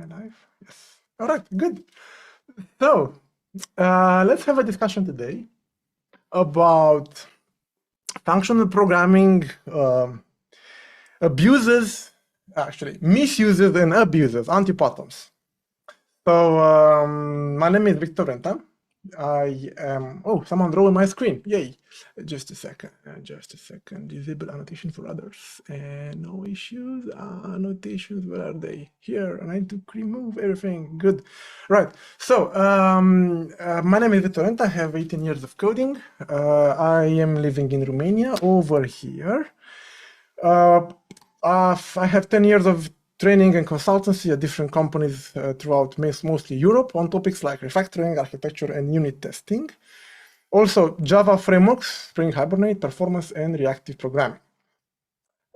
live? Yes. All right, good. So let's have a discussion today about functional programming abuses, actually misuses and abuses, antipatterns. So my name is Victor Rentea. I am, oh, someone drew on my screen, yay. Just a second, disable annotation for others, and no issues, annotations, where are they? Here, I need to remove everything, good. Right, so my name is Victor Rentea, I have 18 years of coding. I am living in Romania, over here. I have 10 years of training and consultancy at different companies throughout mostly Europe on topics like refactoring, architecture, and unit testing. Also, Java frameworks, Spring Hibernate, performance, and reactive programming.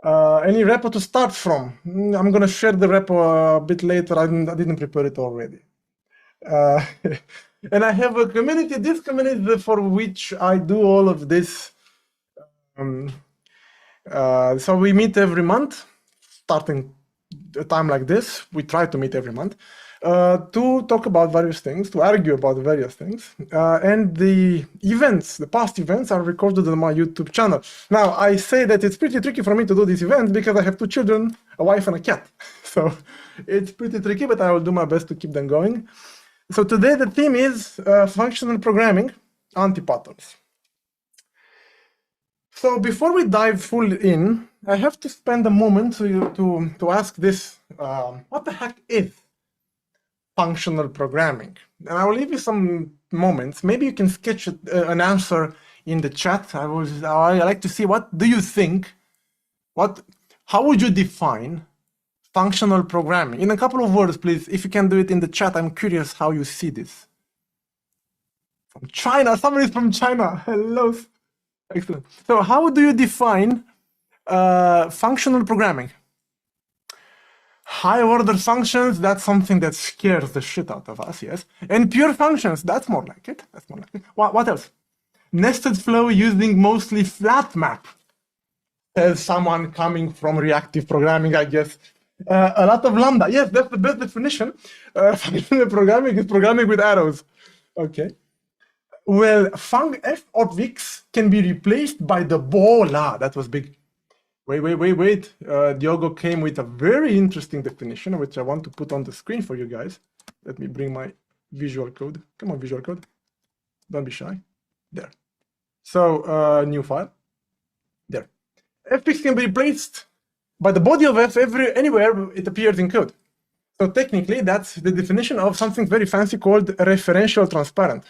Any repo to start from? I'm going to share the repo a bit later. I didn't prepare it already. And I have a community, this community for which I do all of this. So we meet every month, starting a time like this. We try to meet every month to talk about various things, to argue about various things. And the events, the past events, are recorded on my YouTube channel. Now, I say that it's pretty tricky for me to do these events because I have 2 children, a wife and a cat. So it's pretty tricky, but I will do my best to keep them going. So today the theme is functional programming, antipatterns. So before we dive full in, I have to spend a moment to ask this, what the heck is functional programming? And I will leave you some moments. Maybe you can sketch an answer in the chat. I like to see, what do you think? How would you define functional programming? In a couple of words, please. If you can do it in the chat, I'm curious how you see this. From China, somebody is from China. Hello. Excellent. So how do you define functional programming? High order functions, that's something that scares the shit out of us, yes. And pure functions, that's more like it. That's more like it. What else? Nested flow using mostly flat map. As someone coming from reactive programming, I guess. A lot of lambda. Yes, that's the best definition. Functional programming is programming with arrows. Okay. Well, f of x can be replaced by the bola. That was big. Wait. Diogo came with a very interesting definition, which I want to put on the screen for you guys. Let me bring my visual code. Come on, visual code. Don't be shy. There. So, new file. There. Fx can be replaced by the body of f anywhere it appears in code. So technically, that's the definition of something very fancy called referential transparent.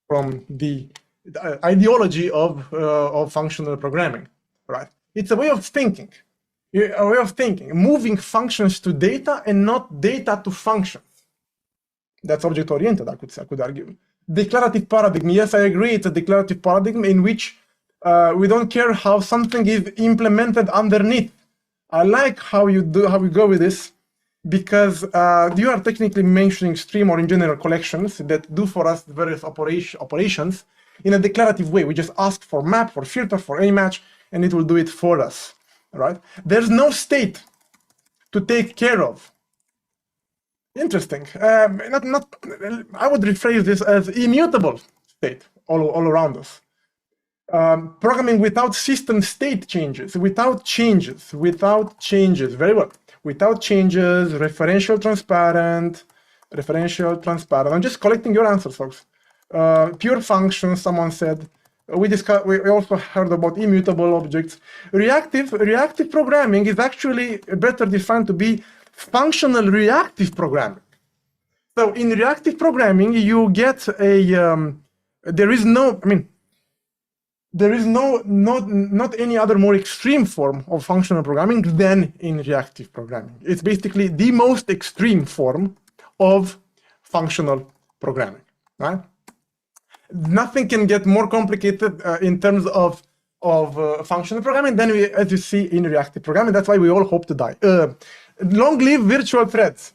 From the ideology of functional programming, right? It's a way of thinking, moving functions to data and not data to functions. That's object-oriented, I could argue. Declarative paradigm, yes, I agree, it's a declarative paradigm in which we don't care how something is implemented underneath. I like how you go with this, because you are technically mentioning stream or in general collections that do for us various operations in a declarative way. We just ask for map, for filter, for any match, and it will do it for us, right? There's no state to take care of. Interesting. I would rephrase this as immutable state all around us. Programming without system state changes, without changes, very well. Without changes, referential transparent. I'm just collecting your answers, folks. Pure functions, someone said. We also heard about immutable objects. Reactive programming is actually better defined to be functional reactive programming. So in reactive programming, you get there is not any other more extreme form of functional programming than in reactive programming. It's basically the most extreme form of functional programming, right? Nothing can get more complicated in terms of functional programming than as you see in reactive programming. That's why we all hope to die. Long live virtual threads.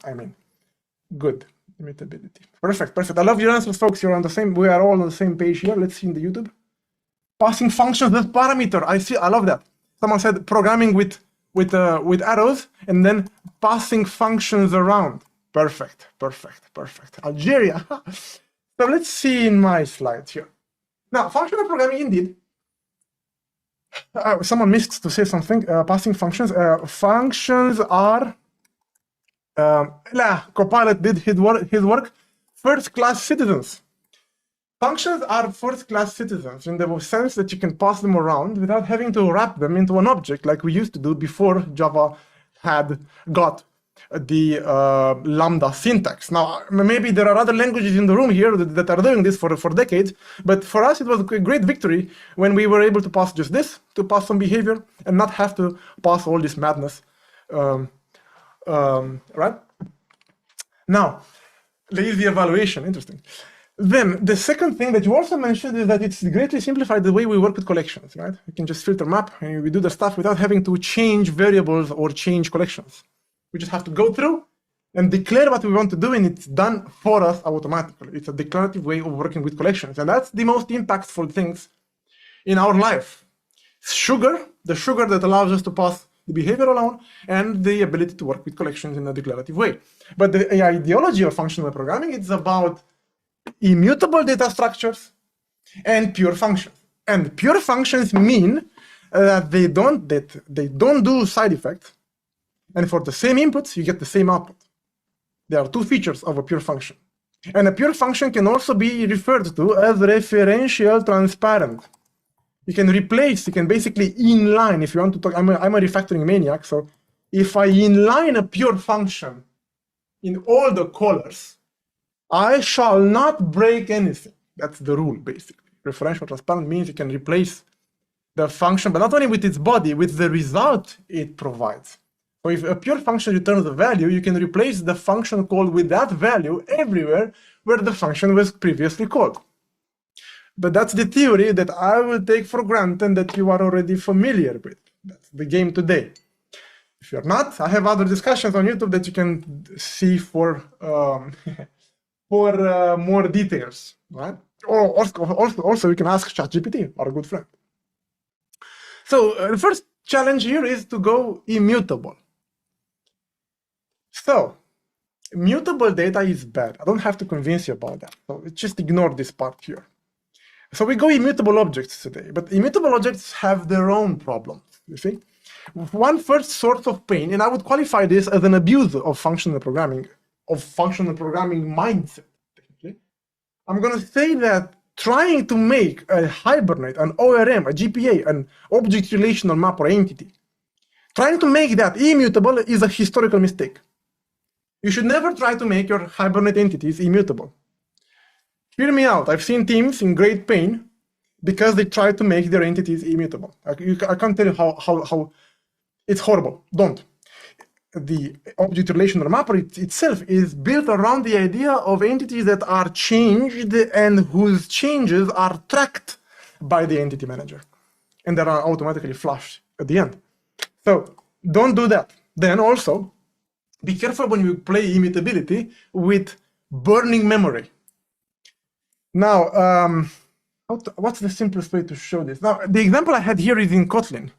Good. Immutability. Perfect. I love your answers, folks. You're on the same. We are all on the same page here. Let's see in the YouTube. Passing functions as parameter. I love that. Someone said programming with with arrows and then passing functions around. Perfect, perfect, perfect. Algeria. So let's see in my slide here. Now, functional programming indeed. Someone missed to say something. Passing functions. Functions are. Copilot did his work. First-class citizens. Functions are first-class citizens in the sense that you can pass them around without having to wrap them into an object like we used to do before Java had got the lambda syntax. Now, maybe there are other languages in the room here that are doing this for decades, but for us it was a great victory when we were able to pass just this, to pass some behavior, and not have to pass all this madness, right? Now, lazy evaluation, interesting. Then the second thing that you also mentioned is that it's greatly simplified the way we work with collections, right? We can just filter map and we do the stuff without having to change variables or change collections. We just have to go through and declare what we want to do, and it's done for us automatically. It's a declarative way of working with collections, and that's the most impactful things in our life. Sugar, the sugar that allows us to pass the behavior alone, and the ability to work with collections in a declarative way. But the ideology of functional programming, it's about immutable data structures and pure functions. And pure functions mean that they don't do side effects, and for the same inputs you get the same output. There are two features of a pure function. And a pure function can also be referred to as referential transparent. You can replace, you can basically inline, if you want to talk, I'm a refactoring maniac, so if I inline a pure function in all the colors, I shall not break anything. That's the rule, basically. Referential transparent means you can replace the function, but not only with its body, with the result it provides. So if a pure function returns a value, you can replace the function called with that value everywhere where the function was previously called. But that's the theory that I will take for granted that you are already familiar with. That's the game today. If you're not, I have other discussions on YouTube that you can see for more details, right? Or also you can ask ChatGPT, our good friend. So the first challenge here is to go immutable. So mutable data is bad. I don't have to convince you about that. So just ignore this part here. So we go immutable objects today, but immutable objects have their own problems, you see? One first source of pain, and I would qualify this as an abuse of functional programming mindset, technically. I'm going to say that trying to make a Hibernate, an ORM, a GPA, an object relational map or entity, trying to make that immutable is a historical mistake. You should never try to make your Hibernate entities immutable. Hear me out. I've seen teams in great pain because they try to make their entities immutable. I can't tell you how it's horrible. Don't. The object relational mapper itself is built around the idea of entities that are changed and whose changes are tracked by the entity manager, and that are automatically flushed at the end. So don't do that. Then also, be careful when you play immutability with burning memory. Now, what's the simplest way to show this? Now, the example I had here is in Kotlin.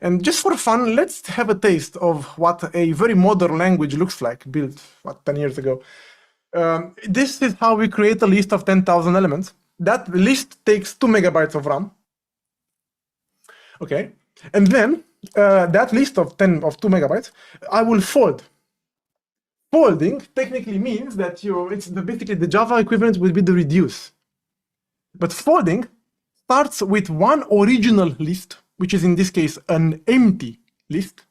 And just for fun, let's have a taste of what a very modern language looks like, built, 10 years ago. This is how we create a list of 10,000 elements. That list takes 2 megabytes of RAM. Okay. And then that list of 2 megabytes, I will fold. Folding technically means that it's basically the Java equivalent will be the reduce. But folding starts with one original list, which is in this case an empty list.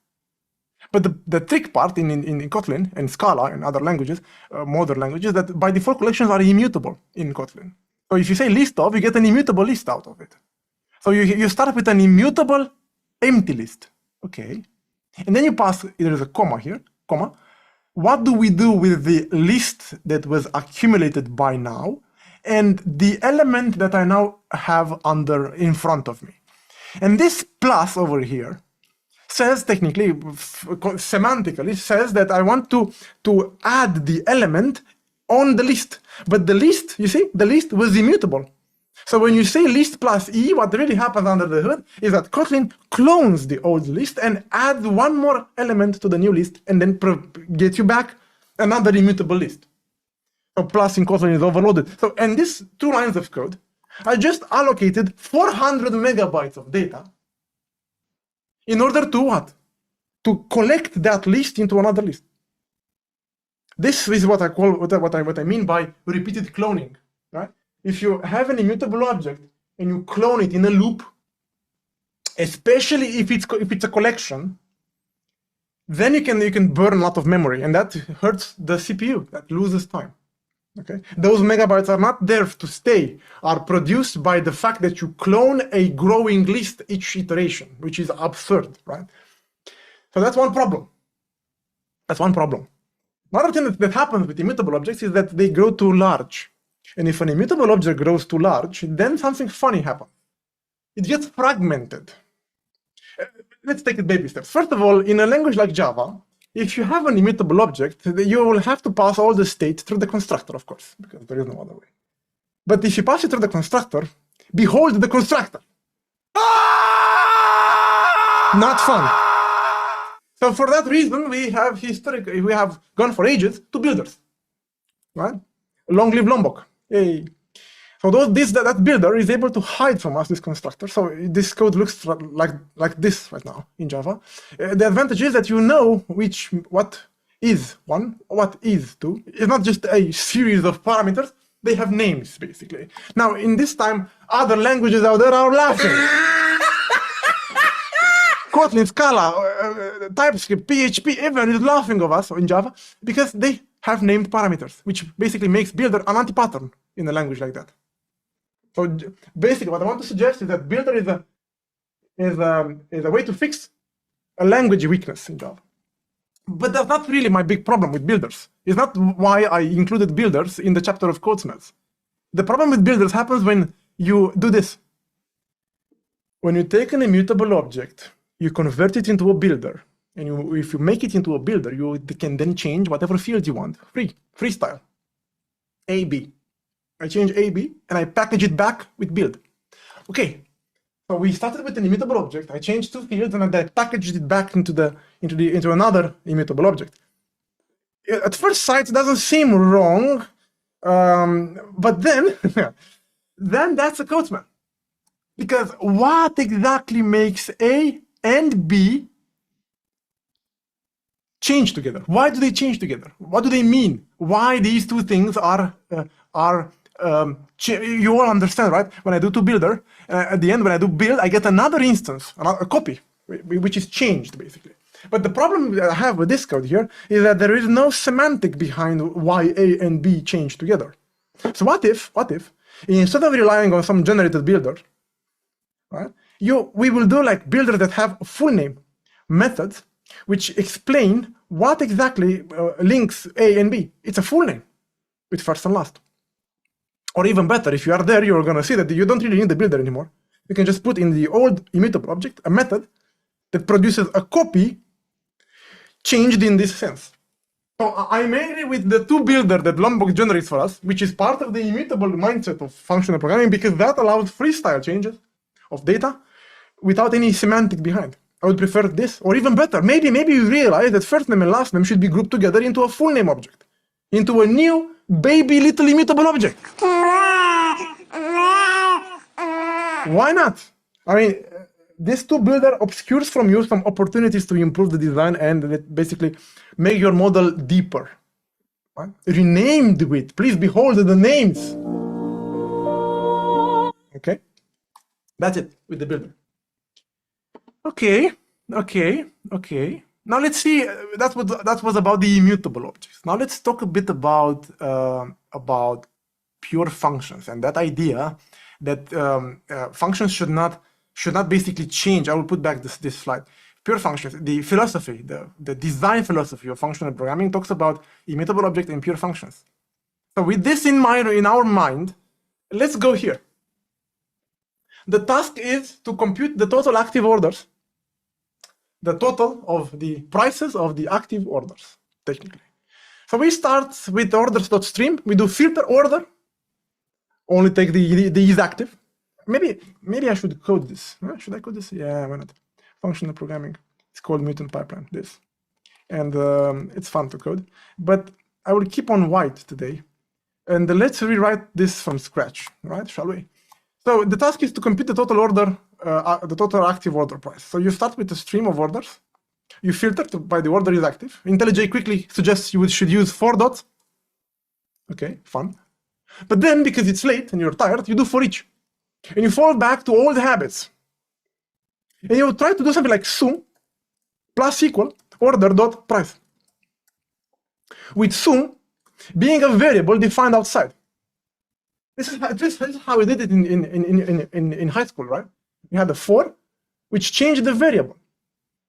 But the trick part in Kotlin and Scala and other languages, modern languages, that by default collections are immutable in Kotlin. So if you say list of, you get an immutable list out of it. So you start with an immutable empty list. Okay. And then you pass, there is a comma here, comma. What do we do with the list that was accumulated by now and the element that I now have in front of me? And this plus over here says technically, semantically, says that I want to add the element on the list. But the list, you see, the list was immutable. So when you say list plus E, what really happens under the hood is that Kotlin clones the old list and adds one more element to the new list and then gets you back another immutable list. So plus in Kotlin is overloaded. So, and these 2 lines of code, I just allocated 400 megabytes of data in order to what? To collect that list into another list. This is what I call what I mean by repeated cloning, right? If you have an immutable object and you clone it in a loop, especially if it's a collection, then you can burn a lot of memory, and that hurts the CPU. That loses time. Okay, those megabytes are not there to stay, are produced by the fact that you clone a growing list each iteration, which is absurd, right? So that's one problem. That's one problem. Another thing that happens with immutable objects is that they grow too large. And if an immutable object grows too large, then something funny happens. It gets fragmented. Let's take it baby steps. First of all, in a language like Java, if you have an immutable object, you will have to pass all the state through the constructor, of course, because there is no other way. But if you pass it through the constructor, behold the constructor. Not fun. So for that reason, we have gone for ages to builders, right? Long live Lombok. Hey. So that builder is able to hide from us this constructor. So this code looks like this right now in Java. The advantage is that you know what is 1, what is 2. It's not just a series of parameters. They have names, basically. Now, in this time, other languages out there are laughing. Kotlin, Scala, TypeScript, PHP, everyone is laughing of us in Java because they have named parameters, which basically makes builder an anti-pattern in a language like that. So basically, what I want to suggest is that builder is a way to fix a language weakness in Java. But that's not really my big problem with builders. It's not why I included builders in the chapter of code smells. The problem with builders happens when you do this. When you take an immutable object, you convert it into a builder, and if you make it into a builder, you can then change whatever fields you want, freestyle. A, B. I change A, B, and I package it back with build. Okay, so we started with an immutable object. I changed 2 fields, and I packaged it back into another immutable object. At first sight, it doesn't seem wrong, but then, then that's a code smell. Because what exactly makes A and B change together? Why do they change together? What do they mean? Why these 2 things are you all understand, right? When I do toBuilder, at the end, when I do build, I get another instance, a copy, which is changed, basically. But the problem that I have with this code here is that there is no semantic behind why A and B change together. So what if, instead of relying on some generated builder, right, we will do like builders that have a full name, methods, which explain what exactly links A and B. It's a full name with first and last. Or even better, if you are there, you're going to see that you don't really need the builder anymore. You can just put in the old immutable object a method that produces a copy changed in this sense. So I'm angry with the toBuilder that Lombok generates for us, which is part of the immutable mindset of functional programming, because that allows freestyle changes of data without any semantic behind. I would prefer this, or even better, maybe you realize that first name and last name should be grouped together into a full name object, into a new baby little immutable object. Why not? I mean, this toBuilder obscures from you some opportunities to improve the design and basically make your model deeper. Right? Rename the width. Please behold the names. Okay, that's it with the builder. Okay. Now let's see. That was about the immutable objects. Now let's talk a bit about pure functions and that idea that functions should not basically change. I will put back this slide. Pure functions. The philosophy, the design philosophy of functional programming talks about immutable object and pure functions. So with this in our mind, let's go here. The task is to compute the total active orders. The total of the prices of the active orders, technically. So we start with orders.stream. We do filter order only take the is active. Maybe I should code this. Should I code this? Yeah, why not? Functional programming. It's called Mutant Pipeline, this. And it's fun to code. But I will keep on white today. And let's rewrite this from scratch, right? Shall we? So the task is to compute the total order, the total active order price. So you start with a stream of orders. You filter by the order is active. IntelliJ quickly suggests you should use 4 dots. Okay, fun. But then, because it's late and you're tired, you do for each. And you fall back to old habits. And you try to do something like sum plus equal order dot price. With sum being a variable defined outside. This is how we did it in high school, right? We had a for, which changed the variable.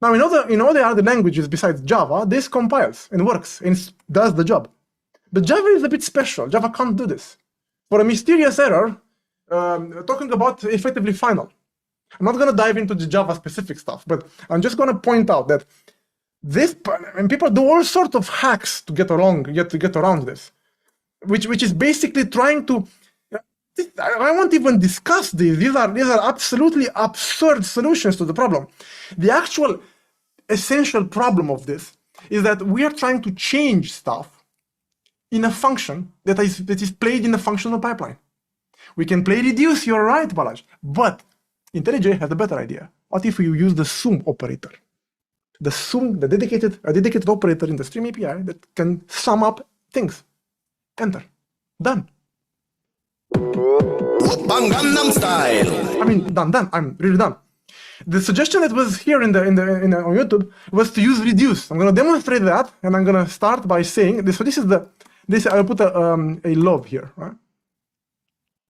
Now, in all the other languages besides Java, this compiles and works and does the job. But Java is a bit special. Java can't do this. For a mysterious error, talking about effectively final. I'm not going to dive into the Java specific stuff, but I'm just going to point out that this, and people do all sorts of hacks to get around this, which is basically trying to. I won't even discuss these. These are absolutely absurd solutions to the problem. The actual essential problem of this is that we are trying to change stuff in a function that is played in a functional pipeline. We can play reduce, you're right, Balazs, but IntelliJ has a better idea. What if we use the sum operator? The sum, a dedicated operator in the Stream API that can sum up things. Enter. Done. Gangnam Style. I mean, done. I'm really done. The suggestion that was here on YouTube was to use reduce. I'm going to demonstrate that, and I'm going to start by saying this. So this I'll put a love here, right?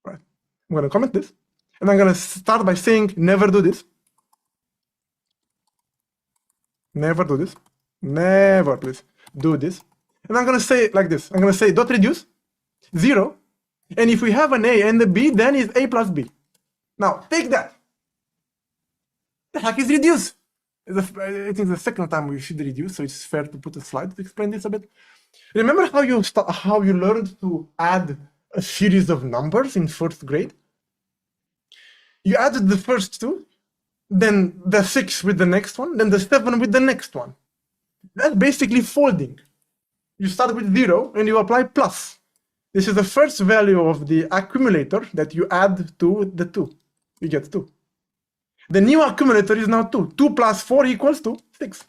Right. I'm going to comment this, and I'm going to start by saying never do this. Never do this. Never please do this. And I'm going to say like this. I'm going to say dot reduce 0. And if we have an A and a B, then it's A plus B. Now, take that. The heck is reduce? I think the second time we should reduce, so it's fair to put a slide to explain this a bit. Remember how you learned to add a series of numbers in first grade? You added the first two, then the 6 with the next one, then the 7 with the next one. That's basically folding. You start with 0 and you apply plus. This is the first value of the accumulator that you add to the 2. You get 2. The new accumulator is now 2. 2 plus 4 equals to 6.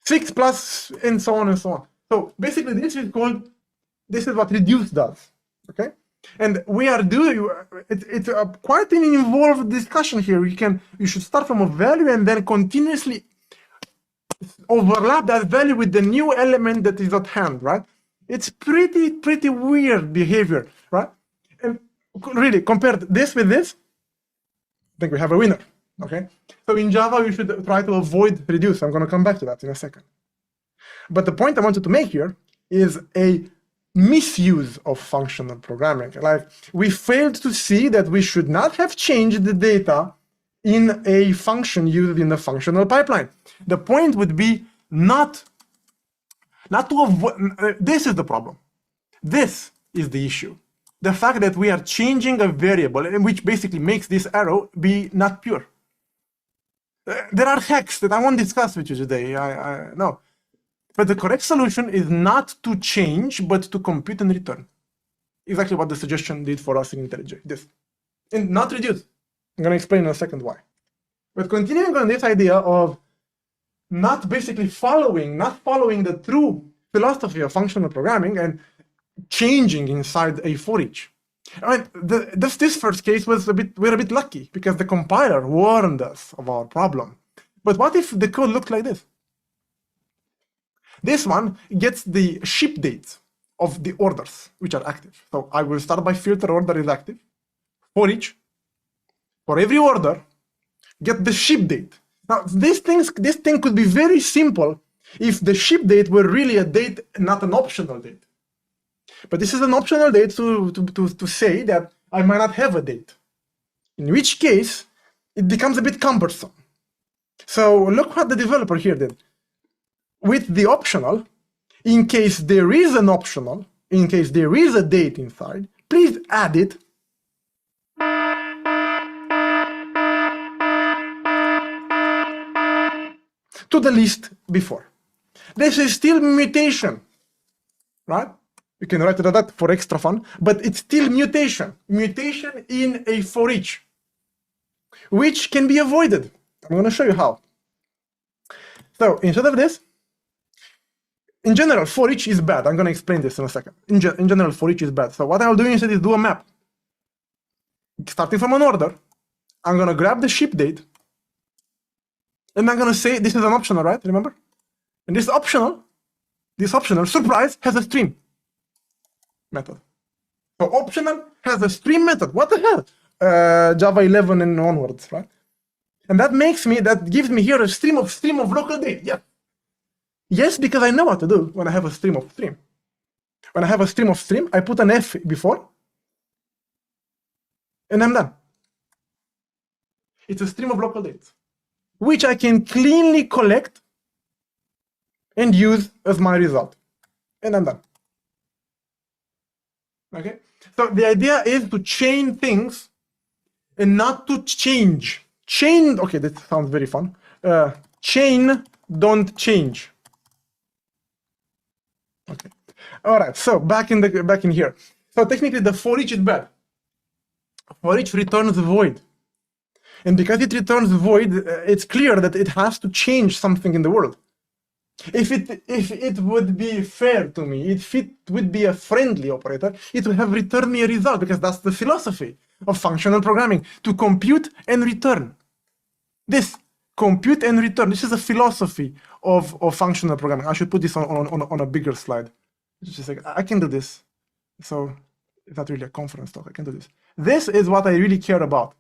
6 plus and so on and so on. So basically this is what reduce does, okay? And we are doing, it's quite an involved discussion here. You should start from a value and then continuously overlap that value with the new element that is at hand, right? It's pretty weird behavior, right? And really, compare this with this, I think we have a winner, okay? So in Java, you should try to avoid reduce. I'm going to come back to that in a second. But the point I wanted to make here is a misuse of functional programming. Like, we failed to see that we should not have changed the data in a function used in the functional pipeline. The point would be not to avoid. This is the problem. This is the issue. The fact that we are changing a variable, which basically makes this arrow be not pure. There are hacks that I won't discuss with you today. No. But the correct solution is not to change, but to compute and return. Exactly what the suggestion did for us in IntelliJ. This. And not reduce. I'm going to explain in a second why. But continuing on this idea of not following the true philosophy of functional programming and changing inside a for each. I mean, this first case we're a bit lucky because the compiler warned us of our problem. But what if the code looked like this? This one gets the ship dates of the orders which are active. So I will start by filter order is active. For each, for every order, get the ship date. Now this thing could be very simple if the ship date were really a date, not an optional date. But this is an optional date to say that I might not have a date. In which case, it becomes a bit cumbersome. So look what the developer here did. With the optional, in case there is an optional, in case there is a date inside, please add it to the list before. This is still mutation, right? You can write it like that for extra fun, but it's still mutation. Mutation in a for each, which can be avoided. I'm going to show you how. So instead of this, in general, for each is bad. I'm going to explain this in a second. In general, for each is bad. So what I'll do instead is do a map. Starting from an order, I'm going to grab the ship date, and I'm going to say this is an optional, right? Remember? And this optional, surprise, has a stream method. So optional has a stream method. What the hell? Java 11 and onwards, right? And that gives me here a stream of local data. Yeah. Yes, because I know what to do when I have a stream of stream. When I have a stream of stream, I put an F before, and I'm done. It's a stream of local dates, which I can cleanly collect and use as my result. And I'm done. Okay? So the idea is to chain things and not to change. Chain, okay, that sounds very fun. Chain, don't change. Okay. All right, so back in here. So technically the for each is bad. For each returns void. And because it returns void, it's clear that it has to change something in the world. If it would be fair to me, if it would be a friendly operator, it would have returned me a result, because that's the philosophy of functional programming, to compute and return. This compute and return, this is a philosophy of functional programming. I should put this on a bigger slide. Just like, I can do this. So it's not really a conference talk, I can do this. This is what I really care about.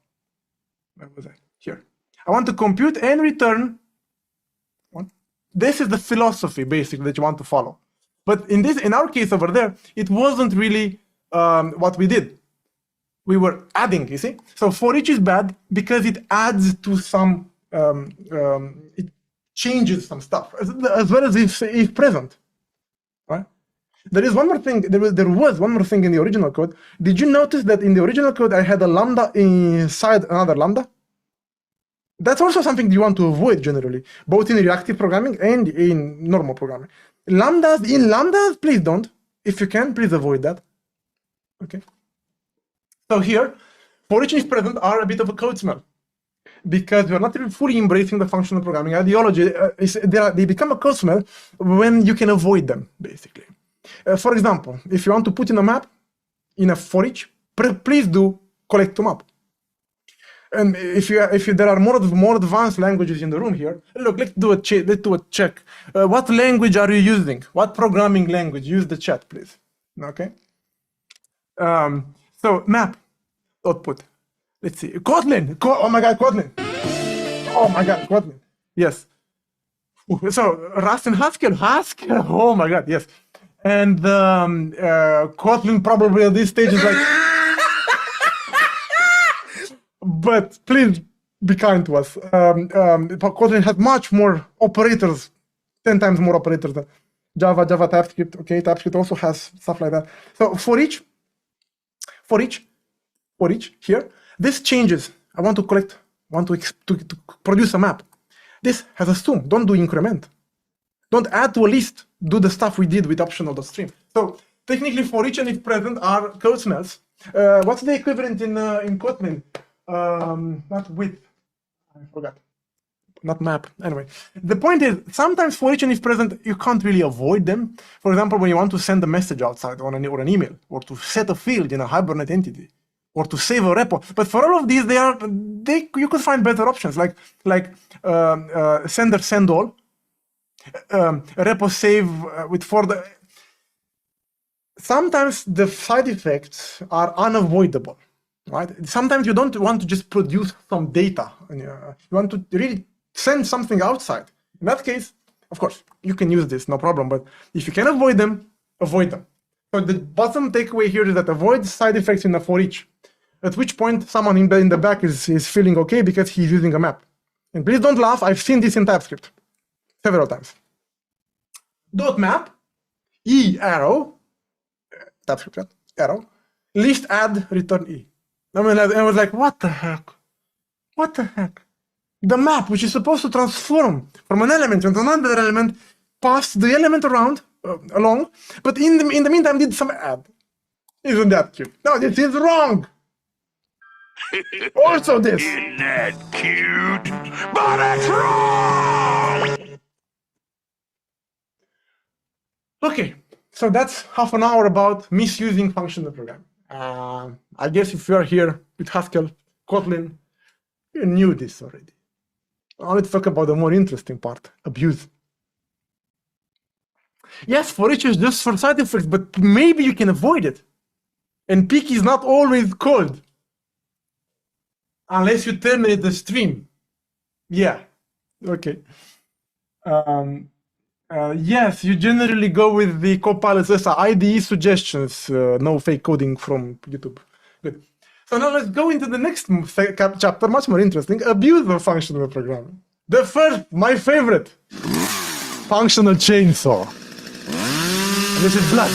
Where was I? Here. I want to compute and return. This is the philosophy, basically, that you want to follow. But in our case over there, it wasn't really what we did. We were adding, you see? So for each is bad because it adds to some, it changes some stuff, as well as if present, right? There is one more thing, there was one more thing in the original code. Did you notice that in the original code, I had a lambda inside another lambda? That's also something you want to avoid generally, both in reactive programming and in normal programming. Lambdas, please don't. If you can, please avoid that. Okay. So here, for each and if present are a bit of a code smell, because we're not really fully embracing the functional programming ideology. They become a code smell when you can avoid them, basically. For example, if you want to put in a map in a for each, please do collect to map. And if there are more advanced languages in the room here, look, let's do a check. What language are you using? What programming language? Use the chat, please. Okay. So map output. Let's see. Kotlin. Oh my God, Kotlin. Oh my God, Kotlin. Yes. So Rust and Haskell. Haskell. Oh my God, yes. And Kotlin probably at this stage is like. But please be kind to us. Kotlin has much more operators, 10 times more operators than Java, TypeScript. Okay, TypeScript also has stuff like that. So for each here, this changes. I want to to produce a map. This has a sum. Don't do increment. Don't add to a list. Do the stuff we did with optional.stream. So technically, for each and if present are code smells. What's the equivalent in Kotlin? Not with, I forgot, not map. Anyway, the point is sometimes for each and if present, you can't really avoid them. For example, when you want to send a message outside or an email, or to set a field in a Hibernate entity, or to save a repo. But for all of these, you could find better options like sender send all, repo save with for the. Sometimes the side effects are unavoidable. Right? Sometimes you don't want to just produce some data. You want to really send something outside. In that case, of course, you can use this, no problem. But if you can avoid them, avoid them. So the bottom takeaway here is that avoid side effects in a for each. At which point someone in the back is feeling okay because he's using a map. And please don't laugh. I've seen this in TypeScript several times. Dot map, arrow, TypeScript, arrow. list add return E. I mean, I was like, what the heck? What the heck? The map, which is supposed to transform from an element into another element, passed the element around along, but in the meantime did some add. Isn't that cute? No, this is wrong. Also this. Isn't that cute? But it's wrong! Okay, so that's half an hour about misusing functional programming. I guess if you are here with Haskell, Kotlin, you knew this already. Now let's talk about the more interesting part, abuse. Yes, for each is just for side effects, but maybe you can avoid it. And peak is not always cold. Unless you terminate the stream. Yeah, okay. Yes, you generally go with the Copilot's IDE suggestions, no fake coding from YouTube. Good. So now let's go into the next chapter, much more interesting, abuse of functional programming. The first, my favorite, functional chainsaw. This is blood.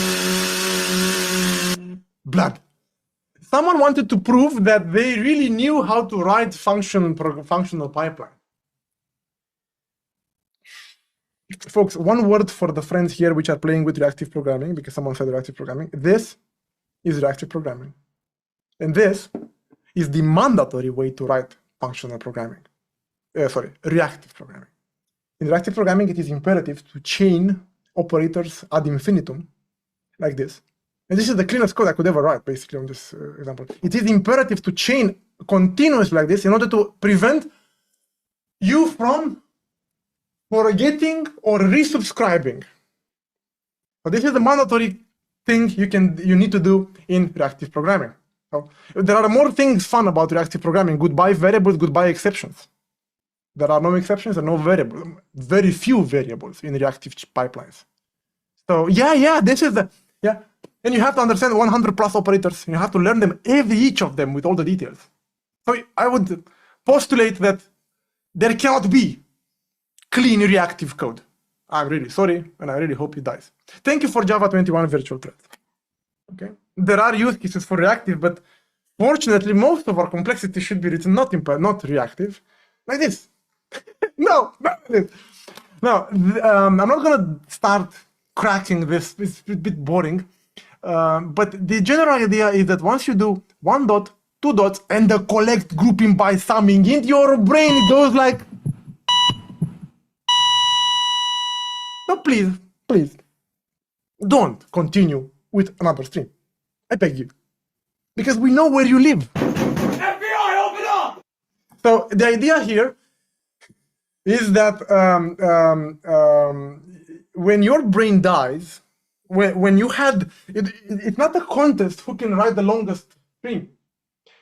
Blood. Someone wanted to prove that they really knew how to write functional pipeline. Folks, one word for the friends here which are playing with reactive programming, because someone said reactive programming. This is reactive programming. And this is the mandatory way to write functional programming. Reactive programming. In reactive programming, it is imperative to chain operators ad infinitum, like this. And this is the cleanest code I could ever write, basically, on this example. It is imperative to chain continuously like this in order to prevent you from forgetting or resubscribing. So this is the mandatory thing you need to do in reactive programming. So there are more things fun about reactive programming. Goodbye variables, goodbye exceptions. There are no exceptions and no variables, very few variables in reactive pipelines. So this is the, and you have to understand 100 plus operators. You have to learn them, each of them with all the details. So I would postulate that there cannot be clean reactive code. I'm really sorry, and I really hope it dies. Thank you for Java 21 virtual threads. Okay, there are use cases for reactive, but fortunately, most of our complexity should be written not reactive, like this. No, not this. Now, I'm not gonna start cracking this. It's a bit boring, but the general idea is that once you do 1 dot, 2 dots, and the collect grouping by summing in your brain, it goes like. No, please, don't continue with another stream. I beg you. Because we know where you live. FBI, open up! So the idea here is that when your brain dies, when you had, it's not a contest who can write the longest stream.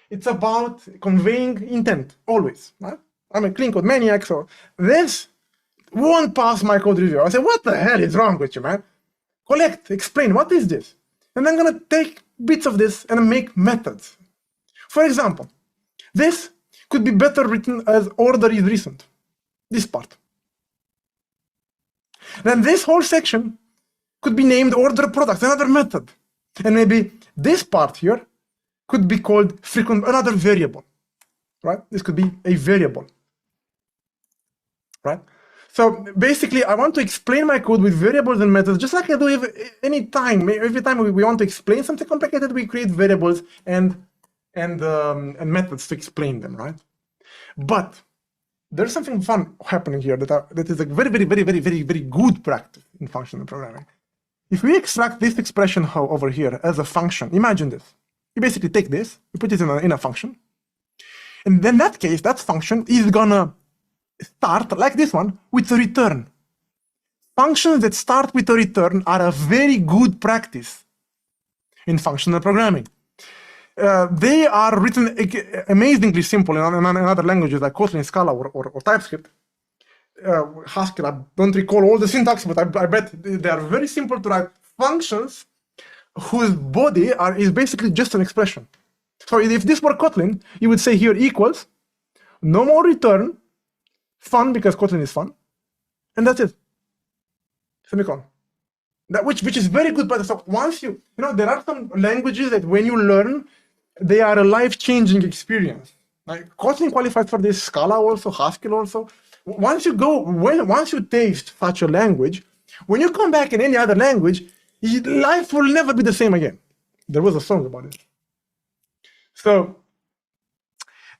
It's about conveying intent, always. Right? I'm a clean code maniac, so this won't pass my code review. I say, what the hell is wrong with you, man? Collect, explain, what is this? And I'm gonna take bits of this and make methods. For example, this could be better written as order is recent. This part. Then this whole section could be named order product, another method. And maybe this part here could be called frequent, another variable, right? This could be a variable, right? So basically, I want to explain my code with variables and methods, just like I do every time we want to explain something complicated, we create variables and methods to explain them, right? But there's something fun happening here that is a very good practice in functional programming. If we extract this expression over here as a function, imagine this. You basically take this, you put it in a function, and then that case, that function is gonna start, like this one, with a return. Functions that start with a return are a very good practice in functional programming. They are written amazingly simple in other languages like Kotlin, Scala, or TypeScript. Haskell, I don't recall all the syntax, but I bet they are very simple to write functions whose body is basically just an expression. So if this were Kotlin, you would say here equals, no more return, fun, because Kotlin is fun, and that's it. Semicolon. which is very good. But so once you know, there are some languages that when you learn, they are a life-changing experience. Like Kotlin qualifies for this, Scala also, Haskell also. Once you taste such a language, when you come back in any other language, life will never be the same again. There was a song about it. So,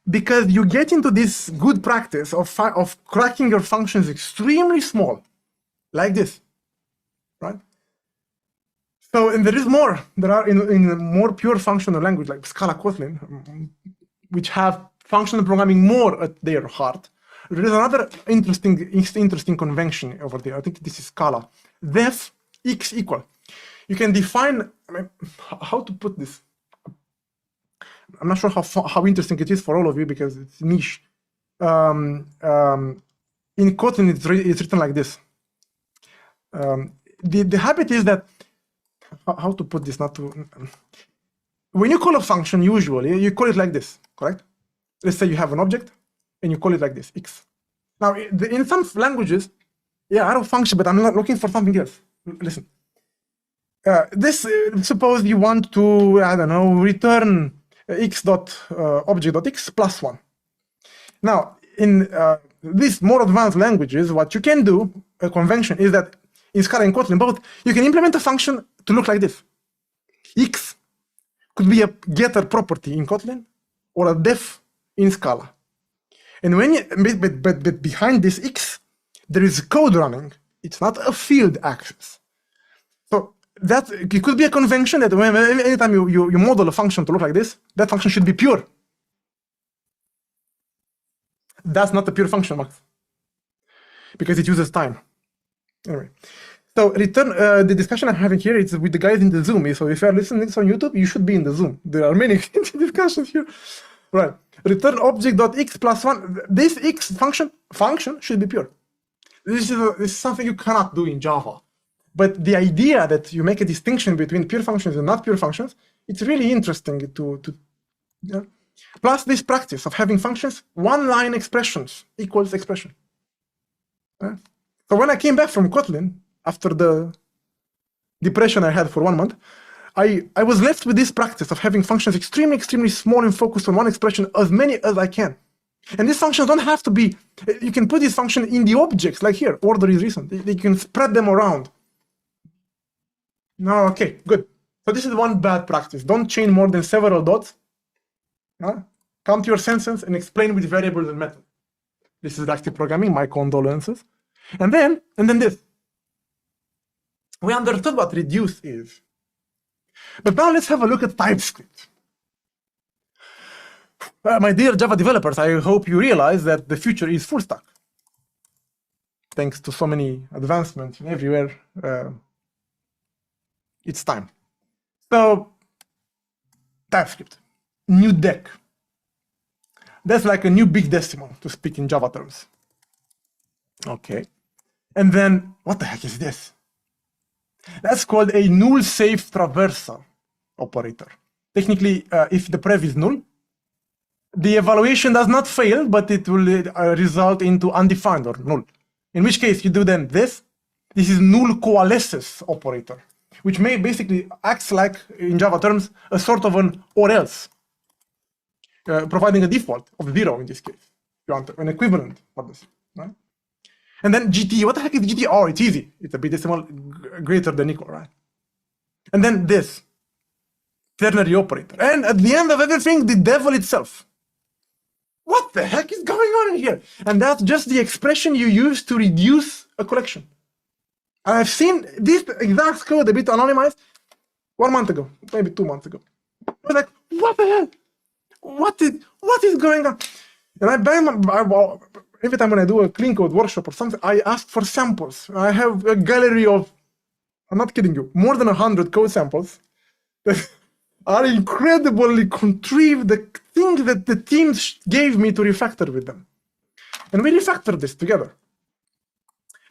because you get into this good practice of cracking your functions extremely small, like this, right? So, and there is more. There are in more pure functional language like Scala, Kotlin, which have functional programming more at their heart. There is another interesting convention over there. I think this is Scala. Def x equal. You can define, I mean, how to put this. I'm not sure how interesting it is for all of you because it's niche. In Kotlin, it's written like this. The habit is that, how to put this, not to, when you call a function, usually, you call it like this, correct? Let's say you have an object, and you call it like this, x. Now, in some languages, yeah, I don't function, but I'm not looking for something else. Listen. Suppose you want to, I don't know, return x.object.x plus 1. Now, in these more advanced languages, what you can do, a convention, is that in Scala and Kotlin both, you can implement a function to look like this. X could be a getter property in Kotlin or a def in Scala. And when you, but behind this X, there is code running. It's not a field access. So that it could be a convention that anytime you model a function to look like this, that function should be pure. That's not a pure function, Max, because it uses time. Anyway, so return the discussion I'm having here is with the guys in the Zoom. So if you are listening to this on YouTube, you should be in the Zoom. There are many discussions here. Right. Return object.x plus 1. This x function should be pure. This is something you cannot do in Java. But the idea that you make a distinction between pure functions and not pure functions, it's really interesting to yeah. Plus this practice of having functions, one-line expressions equals expression. Yeah. So when I came back from Kotlin, after the depression I had for 1 month, I was left with this practice of having functions extremely small and focused on one expression, as many as I can. And these functions don't have to be, you can put this function in the objects, like here, order is recent. You can spread them around. No, okay, good. So this is one bad practice. Don't chain more than several dots. Come to your sentence and explain with variables and methods. This is active programming, my condolences. And then this. We understood what reduce is. But now let's have a look at TypeScript. My dear Java developers, I hope you realize that the future is full stack. Thanks to so many advancements everywhere, it's time. So, TypeScript, new deck. That's like a new big decimal, to speak in Java terms. Okay. And then, what the heck is this? That's called a null safe traversal operator. Technically, if the prev is null, the evaluation does not fail, but it will result into undefined or null. In which case, you do then this. This is null coalesces operator, which may basically acts like, in Java terms, a sort of an or else, providing a default of 0 in this case. You want an equivalent for this, right? And then GT, what the heck is GT? Oh, it's easy. It's a bit decimal greater than equal, right? And then this, ternary operator. And at the end of everything, the devil itself. What the heck is going on in here? And that's just the expression you use to reduce a collection. And I've seen this exact code a bit anonymized 1 month ago, maybe 2 months ago. I was like, what the hell? What is going on? And I bang every time when I do a clean code workshop or something, I ask for samples. I have a gallery of, I'm not kidding you, more than 100 code samples that are incredibly contrived, the things that the teams gave me to refactor with them. And we refactored this together.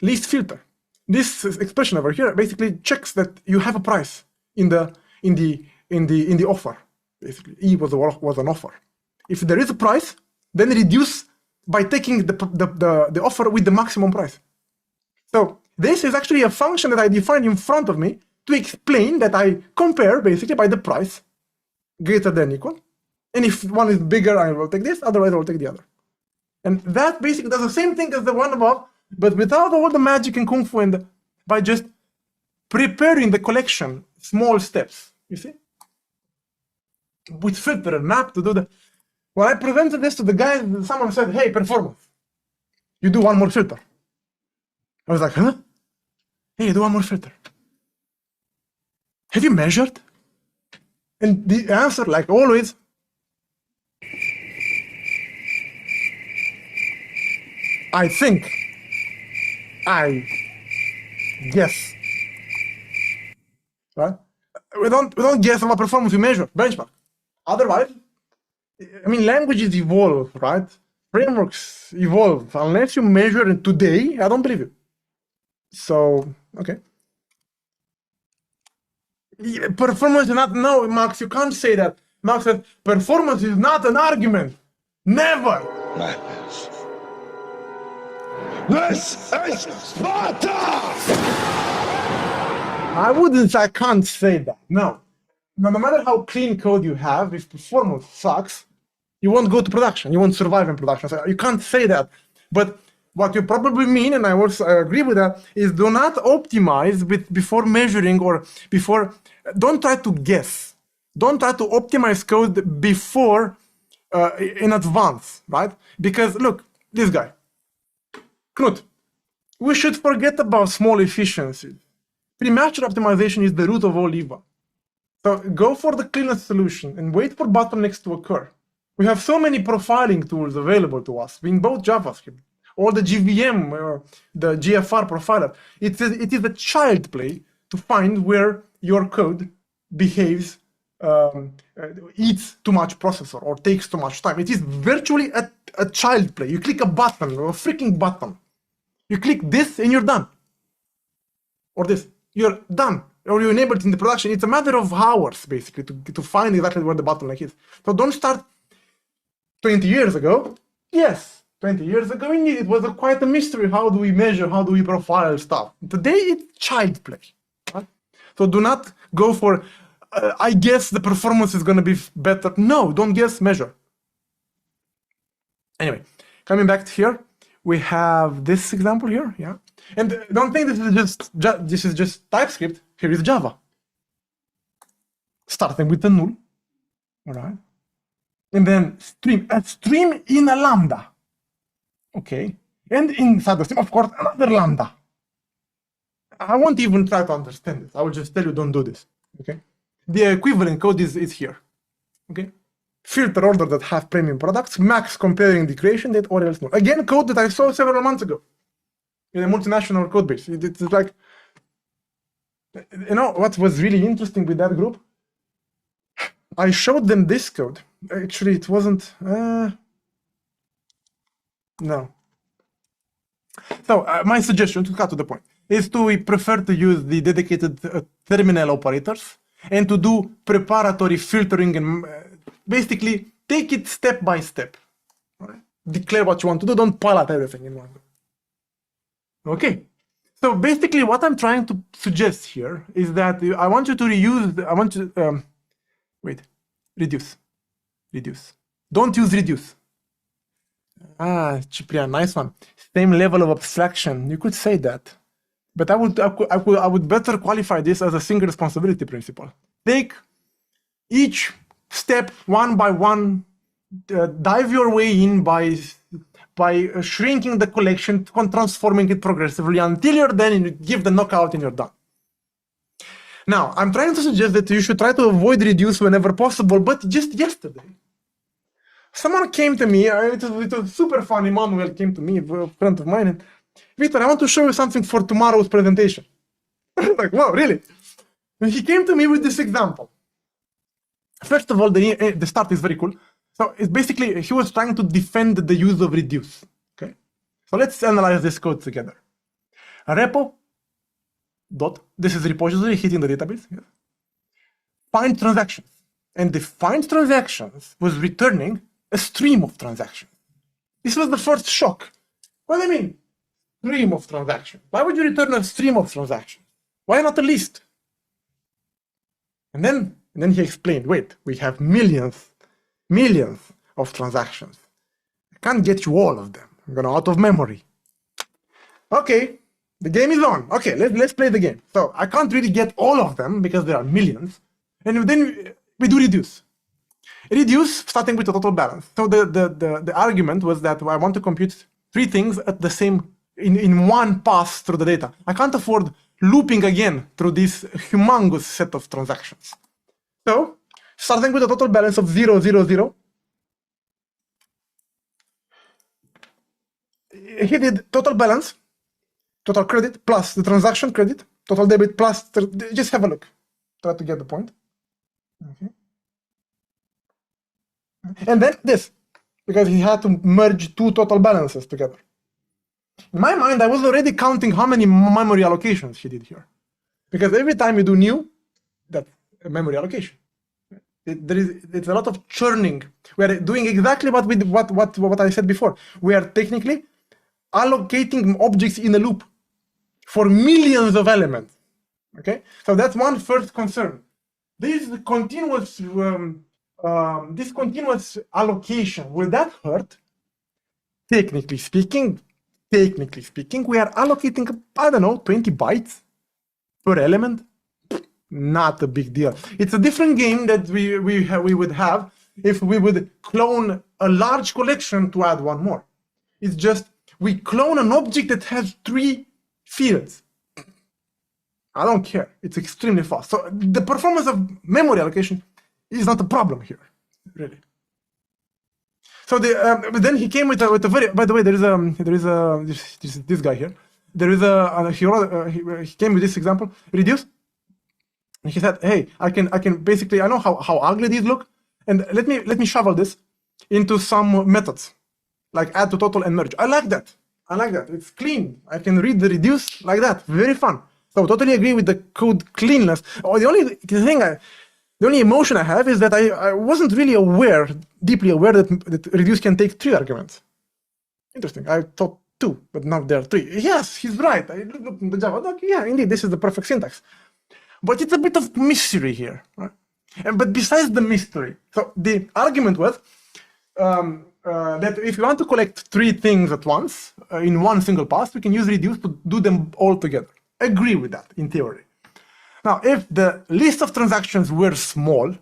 List filter. This expression over here basically checks that you have a price in the offer. Basically, E was an offer. If there is a price, then reduce by taking the offer with the maximum price. So This is actually a function that I defined in front of me to explain that I compare basically by the price greater than equal. And if one is bigger, I will take this, otherwise I will take the other. And that basically does the same thing as the one above, but without all the magic and kung fu and by just preparing the collection, small steps, you see? With filter and map to do that. When I presented this to the guys, someone said, hey, performance, you do one more filter. I was like, huh? Hey, do one more filter. Have you measured? And the answer, like always, I think, I guess. Right? We don't guess about performance, we measure, benchmark. Otherwise, I mean, languages evolve, right? Frameworks evolve. Unless you measure it today, I don't believe you. So, okay. Performance is not, no, Max, you can't say that. Max said, performance is not an argument. Never. Madness. This is Sparta! I can't say that. No. No matter how clean code you have, if performance sucks, you won't go to production. You won't survive in production. So you can't say that. But what you probably mean, and I also agree with that, is do not optimize before measuring or before, don't try to guess. Don't try to optimize code before in advance, right? Because look, this guy, Knut, we should forget about small efficiencies. Premature optimization is the root of all evil. So go for the cleanest solution and wait for bottlenecks to occur. We have so many profiling tools available to us in both JavaScript, or the GVM, the GFR profiler. It is a child play to find where your code behaves, eats too much processor or takes too much time. It is virtually a child play. You click a button, a freaking button. You click this and you're done. Or this, you're done. Or you enable it in the production. It's a matter of hours, basically, to find exactly where the bottleneck is. So don't start 20 years ago. Yes, 20 years ago, indeed, it was quite a mystery. How do we measure? How do we profile stuff? Today, it's child play. Right? So do not go for, I guess the performance is going to be better. No, don't guess, measure. Anyway, coming back to here, we have this example here, yeah. And don't think this is just TypeScript. Here is Java. Starting with the null, all right? And then a stream in a lambda, okay? And inside the stream, of course, another lambda. I won't even try to understand this. I will just tell you, don't do this, okay? The equivalent code is here, okay? Filter order that have premium products, max comparing the creation date, or else null. Again, code that I saw several months ago in a multinational code base. It's like, you know, what was really interesting with that group? I showed them this code. Actually, it wasn't, no. So my suggestion, to cut to the point, is we prefer to use the dedicated terminal operators and to do preparatory filtering and basically take it step by step. Right? Declare what you want to do, don't pile up everything in one go. Okay. So basically what I'm trying to suggest here is that I want you to reuse, reduce. Don't use reduce. Ah, Ciprian, nice one. Same level of abstraction. You could say that. But I would better qualify this as a single responsibility principle. Take each step one by one, dive your way in by shrinking the collection, transforming it progressively until you're done and you give the knockout and you're done. Now, I'm trying to suggest that you should try to avoid reduce whenever possible, but just yesterday, someone came to me, it was super fun, Emmanuel came to me, a friend of mine, and Victor, I want to show you something for tomorrow's presentation. Like, wow, really? And he came to me with this example. First of all, the start is very cool. So it's basically, he was trying to defend the use of reduce. Okay. So let's analyze this code together. A repo dot, this is repository hitting the database. Yeah. Find transactions. And the find transactions was returning a stream of transactions. This was the first shock. What do you mean? stream of transactions. Why would you return a stream of transactions? Why not a list? And then he explained, wait, we have millions of transactions. I can't get you all of them. I'm gonna out of memory. Okay, the game is on. Okay, let's play the game. So I can't really get all of them because there are millions. And then we do reduce. Reduce starting with the total balance. So the argument was that I want to compute three things at the same in one pass through the data. I can't afford looping again through this humongous set of transactions. So starting with a total balance of 0, 0, 0, he did total balance, total credit plus the transaction credit, total debit plus, just have a look. Try to get the point. Okay. And then this, because he had to merge two total balances together. In my mind, I was already counting how many memory allocations he did here. Because every time you do new, that's a memory allocation. It's a lot of churning. We are doing exactly what I said before. We are technically allocating objects in a loop for millions of elements. Okay, so that's one first concern. This continuous allocation, will that hurt? Technically speaking, we are allocating, I don't know, 20 bytes per element. Not a big deal. It's a different game that we would have if we would clone a large collection to add one more. It's just we clone an object that has 3 fields. I don't care. It's extremely fast. So the performance of memory allocation is not a problem here, really. So then he came with a very. By the way, this guy here. There is he came with this example. Reduce. And he said, "Hey, I can basically. I know how ugly these look, and let me shovel this into some methods, like add to total and merge. I like that. It's clean. I can read the reduce like that. Very fun. So totally agree with the code cleanness. Oh, the only emotion I have is that I wasn't really deeply aware that reduce can take 3 arguments. Interesting. I thought 2, but now there are 3. Yes, he's right. I looked in the Java doc. Yeah, indeed, this is the perfect syntax. But it's a bit of mystery here, right? But besides the mystery, so the argument was that if you want to collect 3 things at once in one single pass, we can use reduce to do them all together. Agree with that in theory. Now, if the list of transactions were small,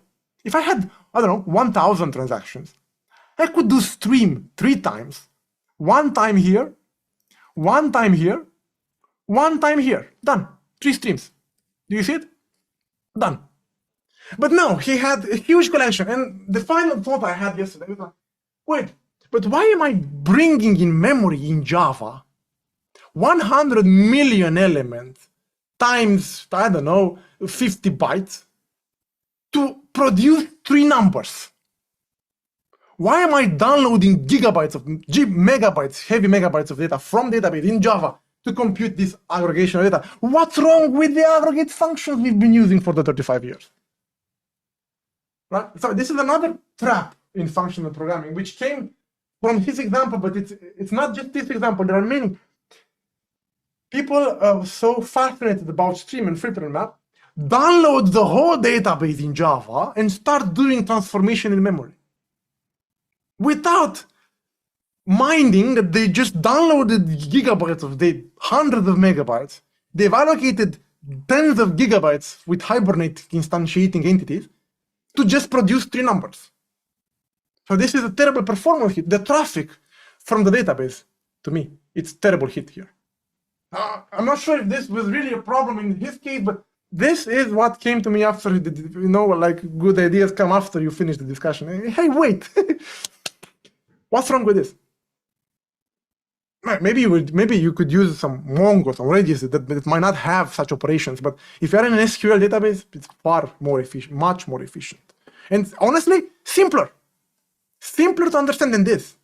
if I had, I don't know, 1,000 transactions, I could do stream 3 times. 1 time here, 1 time here, 1 time here. Done. 3 streams. Do you see it? Done. But no, he had a huge collection. And the final thought I had yesterday was like, wait, but why am I bringing in memory in Java 100 million elements times, I don't know, 50 bytes to produce 3 numbers? Why am I downloading megabytes, heavy megabytes of data from database in Java to compute this aggregation of data? What's wrong with the aggregate functions we've been using for the 35 years? Right? So this is another trap in functional programming, which came from his example, but it's not just this example. There are many. People are so fascinated about stream and filter and map, download the whole database in Java and start doing transformation in memory without minding that they just downloaded gigabytes of data, hundreds of megabytes. They've allocated tens of gigabytes with Hibernate instantiating entities to just produce 3 numbers. So this is a terrible performance hit. The traffic from the database, to me, it's a terrible hit here. I'm not sure if this was really a problem in his case, but this is what came to me after, like good ideas come after you finish the discussion. Hey, wait, what's wrong with this? Maybe you could use some Mongo, some Redis that might not have such operations, but if you're in an SQL database, it's far more efficient, much more efficient. And honestly, simpler to understand than this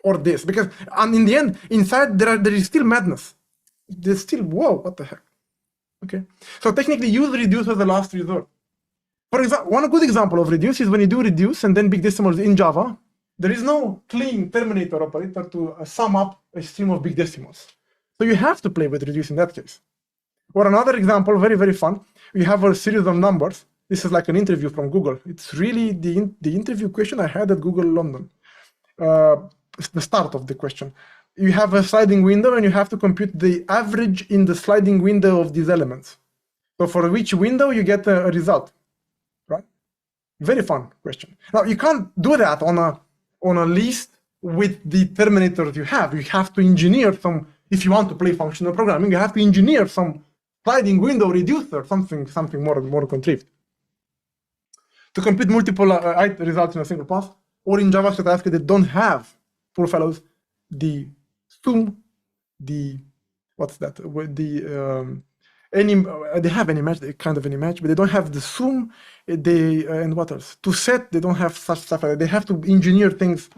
or this, because in the end, inside there is still madness. There's still, whoa, what the heck? Okay, so technically use reduce as the last resort. For example, one good example of reduce is when you do reduce and then big decimals in Java, there is no clean terminator operator to sum up a stream of big decimals. So you have to play with reduce in that case. Or another example, very, very fun. We have a series of numbers. This is like an interview from Google. It's really the interview question I had at Google London. The start of the question. You have a sliding window and you have to compute the average in the sliding window of these elements. So for which window you get a result, right? Very fun question. Now you can't do that on a list with the terminators you have. You have to engineer some, if you want to play functional programming, you have to engineer some sliding window reducer, something more contrived. To compute multiple results in a single path, or in JavaScript they don't have, poor fellows, the sum, what's that? They have any match, kind of any match, but they don't have the sum. And what else? To set, they don't have such stuff like that. They have to engineer things.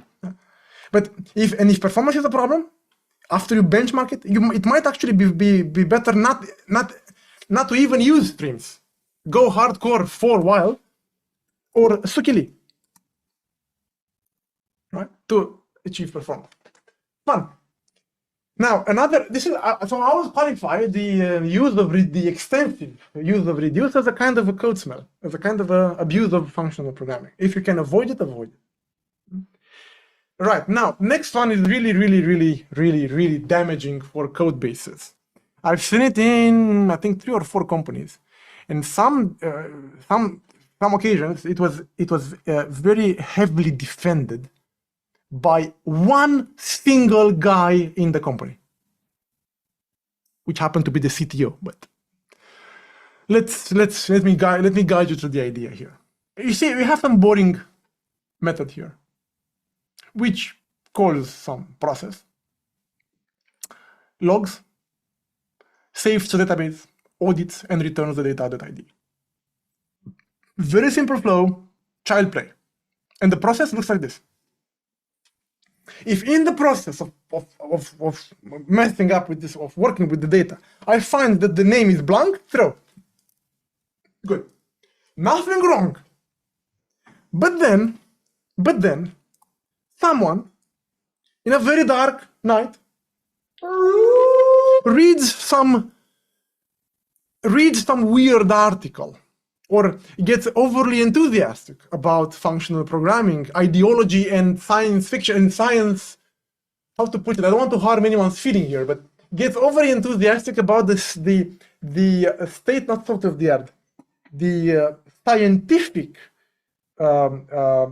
But if performance is a problem, after you benchmark it, it might actually be better not to even use streams. Go hardcore for a while, or Sukili, right, to achieve performance. Fun. Now this is so I will qualify the use of the extensive use of reduce as a kind of a code smell, as a kind of a abuse of functional programming. If you can avoid it, avoid it. Right, now next one is really damaging for code bases. I've seen it in I think 3 or 4 companies, and some occasions it was very heavily defended by one single guy in the company, which happened to be the CTO. But let me guide you through the idea here. You see, we have some boring method here, which calls some process, logs, saves the database, audits, and returns the data.id. Very simple flow, child play. And the process looks like this. If in the process of messing up with this, of working with the data, I find that the name is blank, throw. Good. Nothing wrong. But then, someone in a very dark night reads some weird article, or gets overly enthusiastic about functional programming, ideology, and science fiction, and science, how to put it, I don't want to harm anyone's feeling here, but gets overly enthusiastic about the state, not sort of the art, the scientific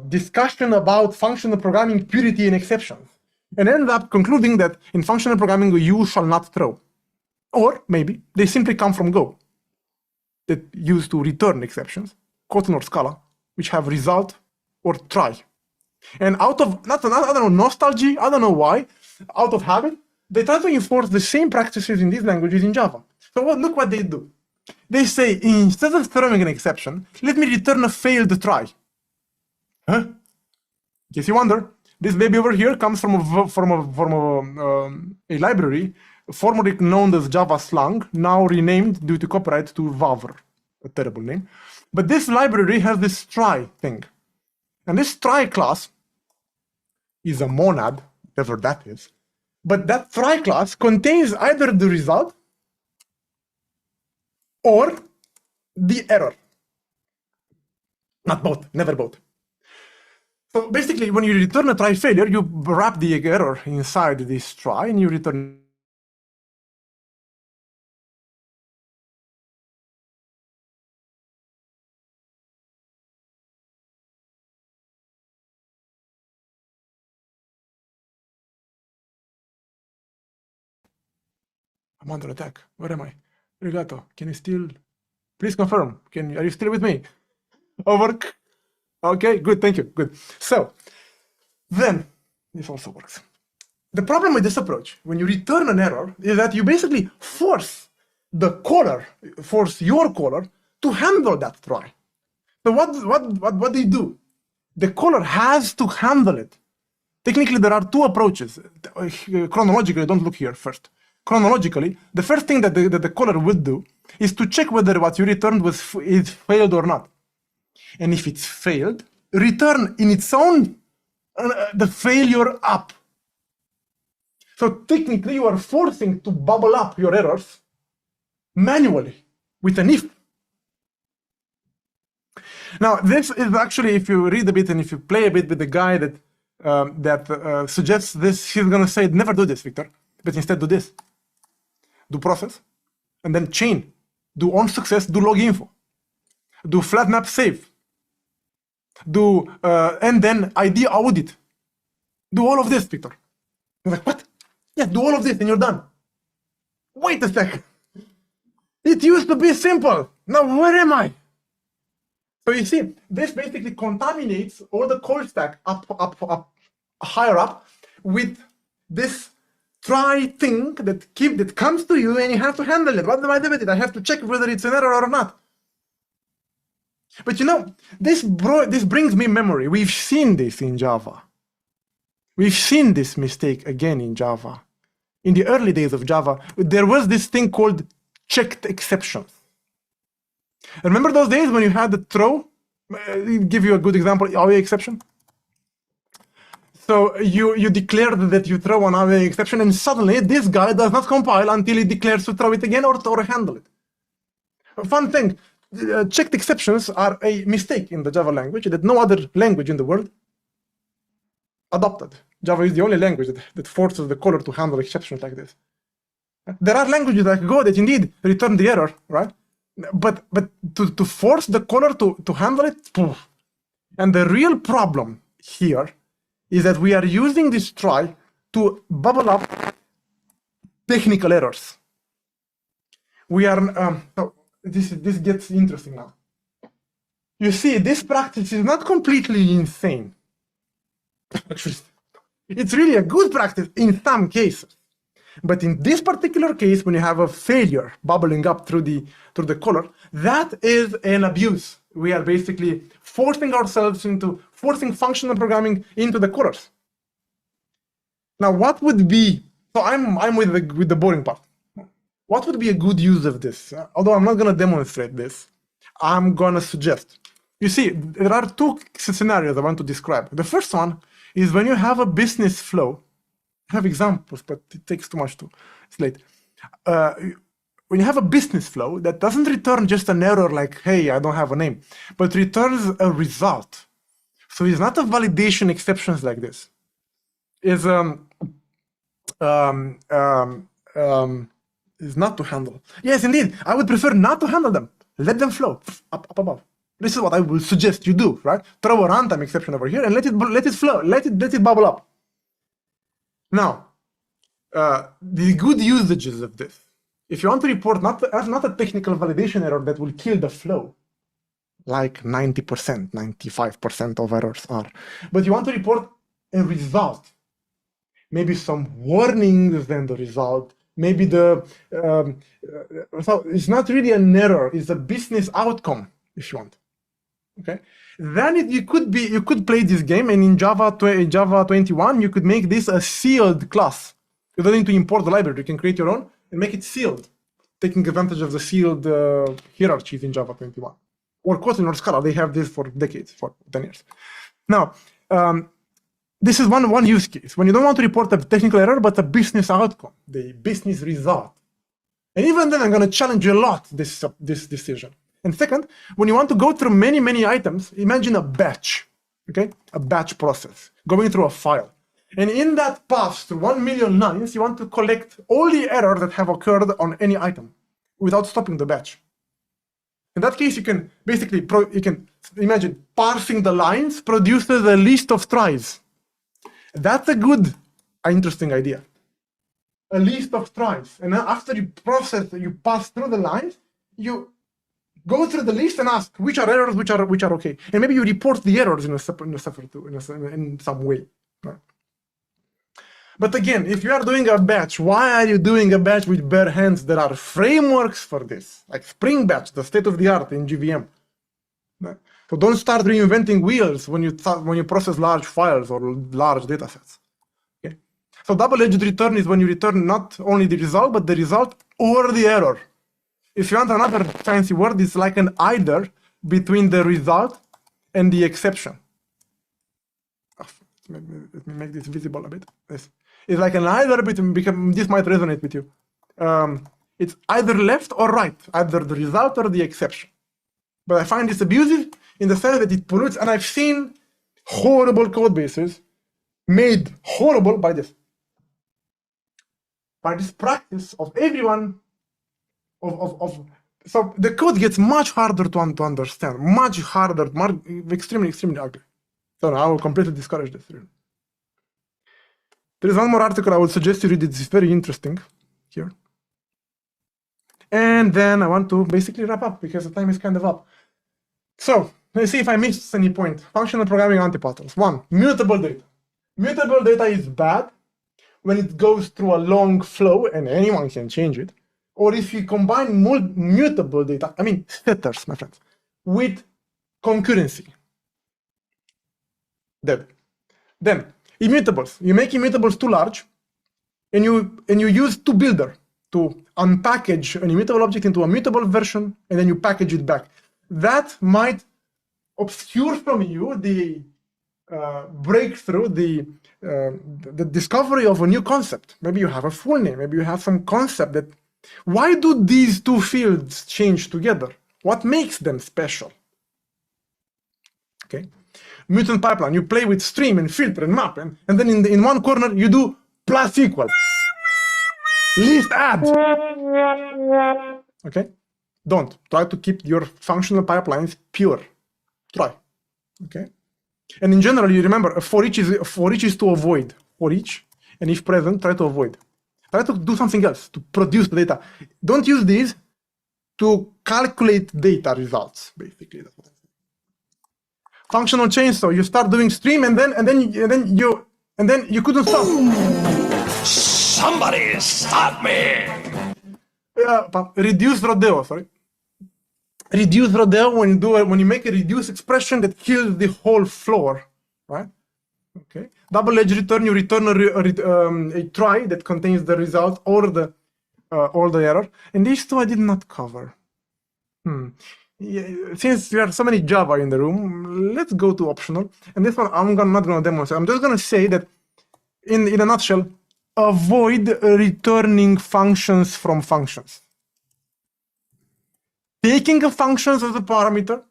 discussion about functional programming purity and exceptions, and end up concluding that in functional programming you shall not throw. Or maybe they simply come from Go, that used to return exceptions, Kotlin or Scala, which have result or try. And out of, I don't know, nostalgia, I don't know why, out of habit, they try to enforce the same practices in these languages in Java. So look what they do. They say, instead of throwing an exception, let me return a failed try. Huh? In case you wonder, this baby over here comes from a library formerly known as Java Slang, now renamed due to copyright to Vavr, a terrible name. But this library has this try thing. And this try class is a monad, whatever that is. But that try class contains either the result or the error. Not both, never both. So basically, when you return a try failure, you wrap the error inside this try and you return. I'm under attack. Where am I? Rigato, can you still, please confirm. Are you still with me? Over. Okay, good, thank you, good. So, then, this also works. The problem with this approach, when you return an error, is that you basically force your caller to handle that try. So what they do? The caller has to handle it. Technically, there are two approaches. Chronologically, don't look here first. Chronologically, the first thing that the caller would do is to check whether what you returned is failed or not. And if it's failed, return in its own the failure up. So technically, you are forcing to bubble up your errors manually with an if. Now, this is actually, if you read a bit and if you play a bit with the guy that suggests this, he's going to say, never do this, Victor, but instead do this. Do process, and then chain. Do on success, do log info. Do flat map save. Do, and then ID audit. Do all of this, Victor. You're like, what? Yeah, do all of this and you're done. Wait a second. It used to be simple. Now where am I? So you see, this basically contaminates all the call stack up, higher up with this try thing that comes to you and you have to handle it. What am I doing with it? I have to check whether it's an error or not. But you know, this brings me memory. We've seen this in Java. We've seen this mistake again in Java. In the early days of Java, there was this thing called checked exceptions. Remember those days when you had the throw? I'll give you a good example, away exception. So you declared that you throw an away exception, and suddenly this guy does not compile until he declares to throw it again or handle it. A fun thing, checked exceptions are a mistake in the Java language that no other language in the world adopted. Java is the only language that forces the caller to handle exceptions like this. There are languages like Go that indeed return the error, right? But to force the caller to handle it, poof. And the real problem here is that we are using this try to bubble up technical errors. We are, this gets interesting now. You see, this practice is not completely insane. Actually, it's really a good practice in some cases. But in this particular case, when you have a failure bubbling up through the caller, that is an abuse. We are basically forcing ourselves into forcing functional programming into the callers. Now, what would be, so I'm with the boring part. What would be a good use of this? Although I'm not going to demonstrate this, I'm going to suggest. You see, there are two scenarios I want to describe. The first one is when you have a business flow. I have examples, but it takes too much to slate. When you have a business flow that doesn't return just an error like, hey, I don't have a name, but returns a result. So it's not a validation exceptions like this. It's not to handle. Yes, indeed. I would prefer not to handle them. Let them flow up above. This is what I will suggest you do, right? Throw a runtime exception over here and let it flow. Let it bubble up. Now, the good usages of this, if you want to report not a technical validation error that will kill the flow, like 90%, 95% of errors are, but you want to report a result, maybe some warnings and the result, maybe so it's not really an error, it's a business outcome, if you want. Okay, then you could play this game, and in Java 21 you could make this a sealed class. You don't need to import the library. You can create your own and make it sealed, taking advantage of the sealed hierarchies in Java 21. Or Kotlin or Scala, they have this for decades, for 10 years. Now, this is one use case when you don't want to report a technical error but a business outcome, the business result. And even then, I'm going to challenge you a lot this decision. And second, when you want to go through many items, imagine a batch, okay? A batch process, going through a file. And in that path through 1 million lines, you want to collect all the errors that have occurred on any item without stopping the batch. In that case, you can basically, imagine parsing the lines produces a list of tries. That's a good, interesting idea. A list of tries. And then after you pass through the lines, you go through the list and ask which are errors, which are okay, and maybe you report the errors in some way. Right? But again, if you are doing a batch, why are you doing a batch with bare hands? There are frameworks for this, like Spring Batch, the state of the art in JVM. Right? So don't start reinventing wheels when you process large files or large data sets. Okay? So double-edged return is when you return not only the result, but the result or the error. If you want another fancy word, it's like an either between the result and the exception. Let me make this visible a bit. Yes. It's like an either between, this might resonate with you. It's either left or right, either the result or the exception. But I find this abusive in the sense that it pollutes, and I've seen horrible code bases made horrible by this practice of everyone so the code gets much harder to understand, much harder, extremely ugly. So no, I will completely discourage this. Really. There is one more article I would suggest you read. It's very interesting here. And then I want to basically wrap up because the time is kind of up. So let's see if I missed any point. Functional programming anti-patterns. 1, mutable data. Mutable data is bad when it goes through a long flow and anyone can change it. Or if you combine mutable data, I mean setters, my friends, with concurrency. Dead. Then immutables. You make immutables too large, and you use toBuilder to unpackage an immutable object into a mutable version, and then you package it back. That might obscure from you the breakthrough, the discovery of a new concept. Maybe you have a full name. Maybe you have some concept that. Why do these two fields change together? What makes them special? Okay. Mutant Pipeline, you play with stream and filter and map, and then in one corner you do plus equal. List add. Okay? Don't. Try to keep your functional pipelines pure. Try. Okay? And in general, you remember, for each is to avoid. For each, and if present, try to avoid. Try to do something else, to produce the data. Don't use these to calculate data results, basically. That's what I'm saying. Functional chainsaw, you start doing stream and then you couldn't stop. Somebody stop me! Reduce Rodeo, sorry. Reduce Rodeo when you make a reduce expression that kills the whole floor, right? Okay. Double edge return, you return a try that contains the result or the error. And these two I did not cover. Yeah, since there are so many Java in the room, let's go to optional. And this one I'm not going to demonstrate. I'm just going to say that in a nutshell, avoid returning functions from functions. Taking a function as a parameter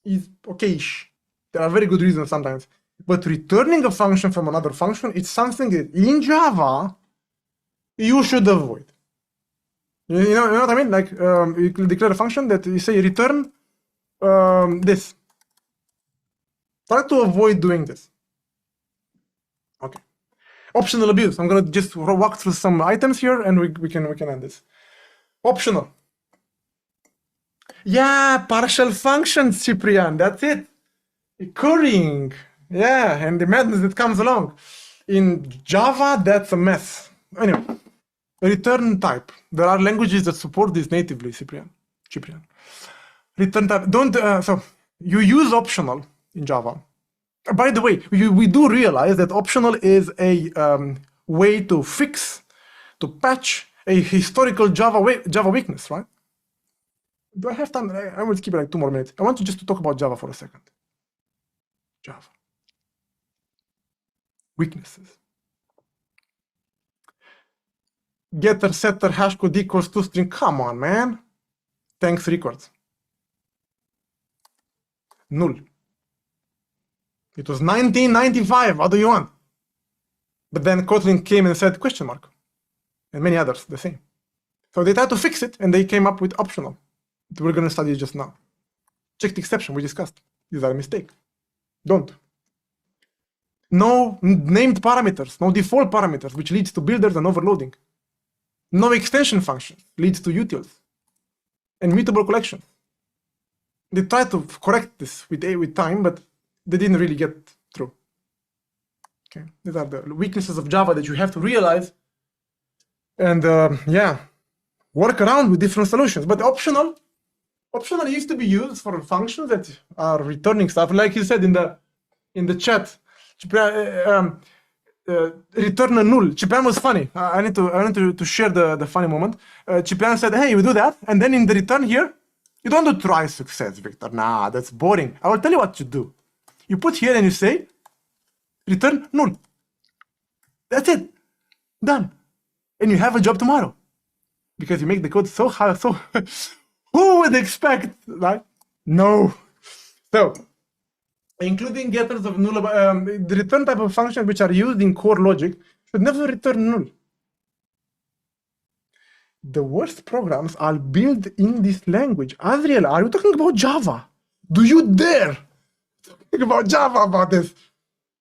is okay-ish. There are very good reasons sometimes. But returning a function from another function, it's something that in Java, you should avoid. You know what I mean? Like you declare a function that you say return this. Try to avoid doing this. Okay. Optional abuse. I'm gonna just walk through some items here, and we can end this. Optional. Yeah, partial functions, Cyprian. That's it. Currying. Yeah, and the madness that comes along. In Java, that's a mess. Anyway, return type. There are languages that support this natively, Cyprian. Return type. Don't. So you use optional in Java. By the way, we do realize that optional is a way to fix, to patch a historical Java weakness, right? Do I have time? I will keep it like 2 more minutes. I want you just to talk about Java for a second. Java. Weaknesses. Getter, setter, hash code equals toString. Come on, man. Thanks records. Null. It was 1995. What do you want? But then Kotlin came and said question mark. And many others the same. So they tried to fix it and they came up with optional. We're going to study just now. Check the exception we discussed. These are a mistake. Don't. No named parameters, no default parameters, which leads to builders and overloading. No extension functions leads to utils and mutable collections. They tried to correct this with time, but they didn't really get through. Okay, these are the weaknesses of Java that you have to realize and yeah, work around with different solutions. But optional used to be used for functions that are returning stuff, like you said in the chat. Return a null. Ciprian was funny. I need to share the funny moment. Ciprian said, "Hey, you do that, and then in the return here, you don't do try success, Victor. Nah, that's boring. I will tell you what you do. You put here and you say, return null. That's it. Done. And you have a job tomorrow. Because you make the code so hard, so who would expect, right? No. So, including getters of null, the return type of functions which are used in core logic should never return null. The worst programs are built in this language. Adriel, are you talking about Java? Do you dare talk about Java about this?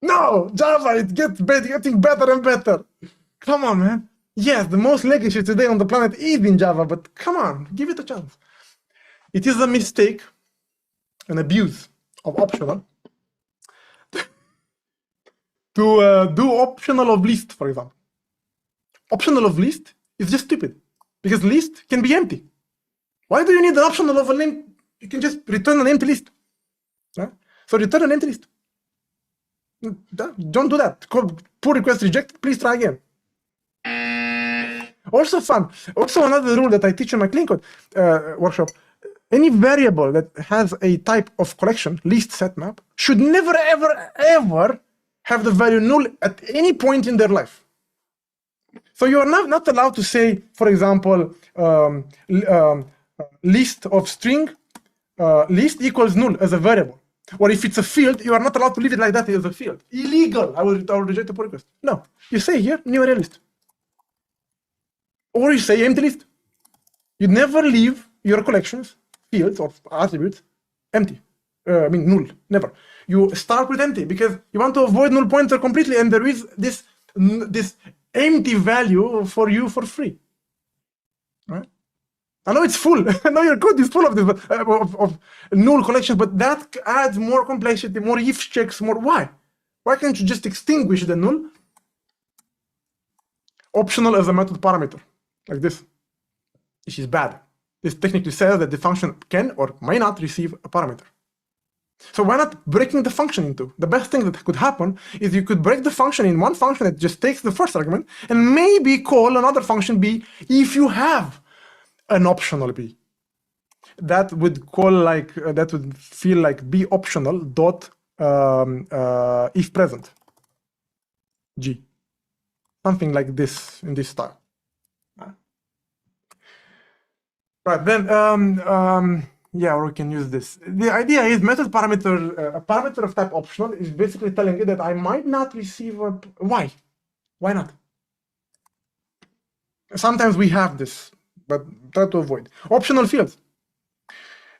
No, Java, it gets getting better and better. Come on, man. Yes, the most legacy today on the planet is in Java, but come on, give it a chance. It is a mistake, an abuse of optional, to do optional of list, for example. Optional of list is just stupid, because list can be empty. Why do you need an optional of a name? You can just return an empty list. Right? So return an empty list. Don't do that. Pull request rejected, please try again. Also fun. Also another rule that I teach in my clean code workshop, any variable that has a type of collection, list set map, should never, ever, ever have the value null at any point in their life. So you are not allowed to say, for example, list of string, list equals null as a variable. Or if it's a field, you are not allowed to leave it like that as a field. Illegal. I will reject the pull request. No. You say here, new array list. Or you say empty list. You never leave your collections, fields or attributes, empty. Null. Never. You start with empty because you want to avoid null pointer completely, and there is this empty value for you for free. Right? I know it's full. I know your code is full of this, of null collections, but that adds more complexity, more if checks, more. Why? Why can't you just extinguish the null? Optional as a method parameter, like this. This is bad. This technically says that the function can or may not receive a parameter. So why not breaking the function into? The best thing that could happen is you could break the function in one function that just takes the first argument and maybe call another function B if you have an optional B. That would call like, that would feel like B optional dot if present. G. Something like this in this style. Right, then, yeah, or we can use this. The idea is method parameter, a parameter of type optional is basically telling you that I might not receive a, why? Why not? Sometimes we have this, but try to avoid. Optional fields.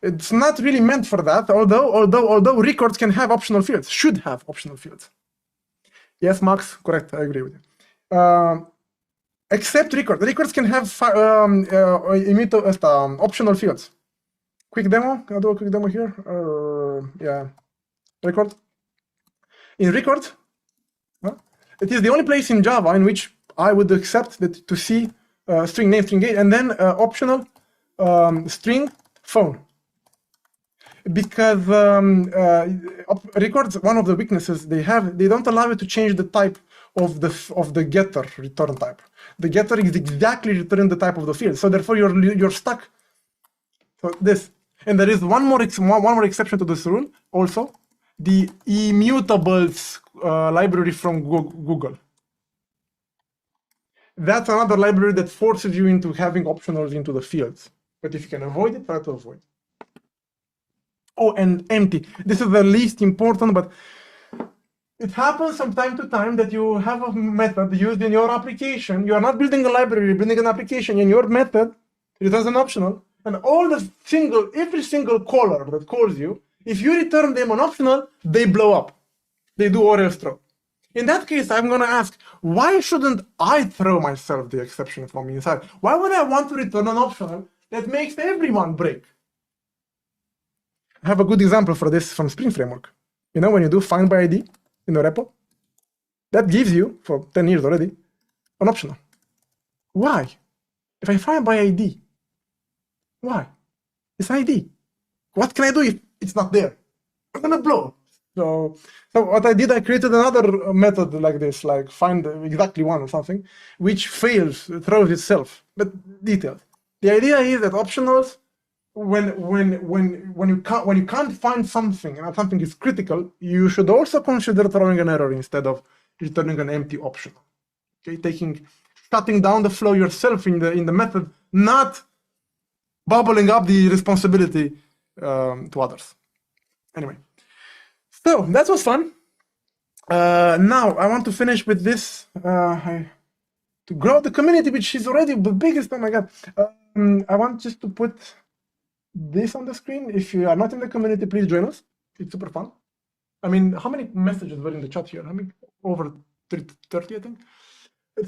It's not really meant for that, although records can have optional fields, should have optional fields. Yes, Max, correct, I agree with you. Except records. Records can have optional fields. Quick demo, can I do a quick demo here? Yeah, record. In record, it is the only place in Java in which I would accept that to see string name, string age, and then optional string phone. Because records, one of the weaknesses they have, they don't allow you to change the type of the getter return type. The getter is exactly returning the type of the field, so therefore you're stuck. So this, and there is one more exception to this rule also, the immutables library from Google. That's another library that forces you into having optionals into the fields. But if you can avoid it, try to avoid. Oh, and empty. This is the least important, but it happens from time to time that you have a method used in your application. You are not building a library, you're building an application, and your method returns an optional. And every single caller that calls you, if you return them an optional, they blow up. They do or else throw. In that case, I'm going to ask, why shouldn't I throw myself the exception from inside? Why would I want to return an optional that makes everyone break? I have a good example for this from Spring Framework. You know, when you do find by ID in the repo, that gives you, for 10 years already, an optional. Why? If I find by ID, why? It's ID. What can I do if it's not there? I'm gonna blow. So what I did, I created another method like this, like find exactly one or something, which fails, throws itself, but detailed. The idea is that optionals, when you can't find something and something is critical, you should also consider throwing an error instead of returning an empty optional. Okay, shutting down the flow yourself in the method, not bubbling up the responsibility to others. Anyway, so that was fun. Now I want to finish with this. To grow the community, which is already the biggest. Oh my god! I want just to put this on the screen. If you are not in the community, please join us. It's super fun. I mean, how many messages were in the chat here? I mean, over 30, I think.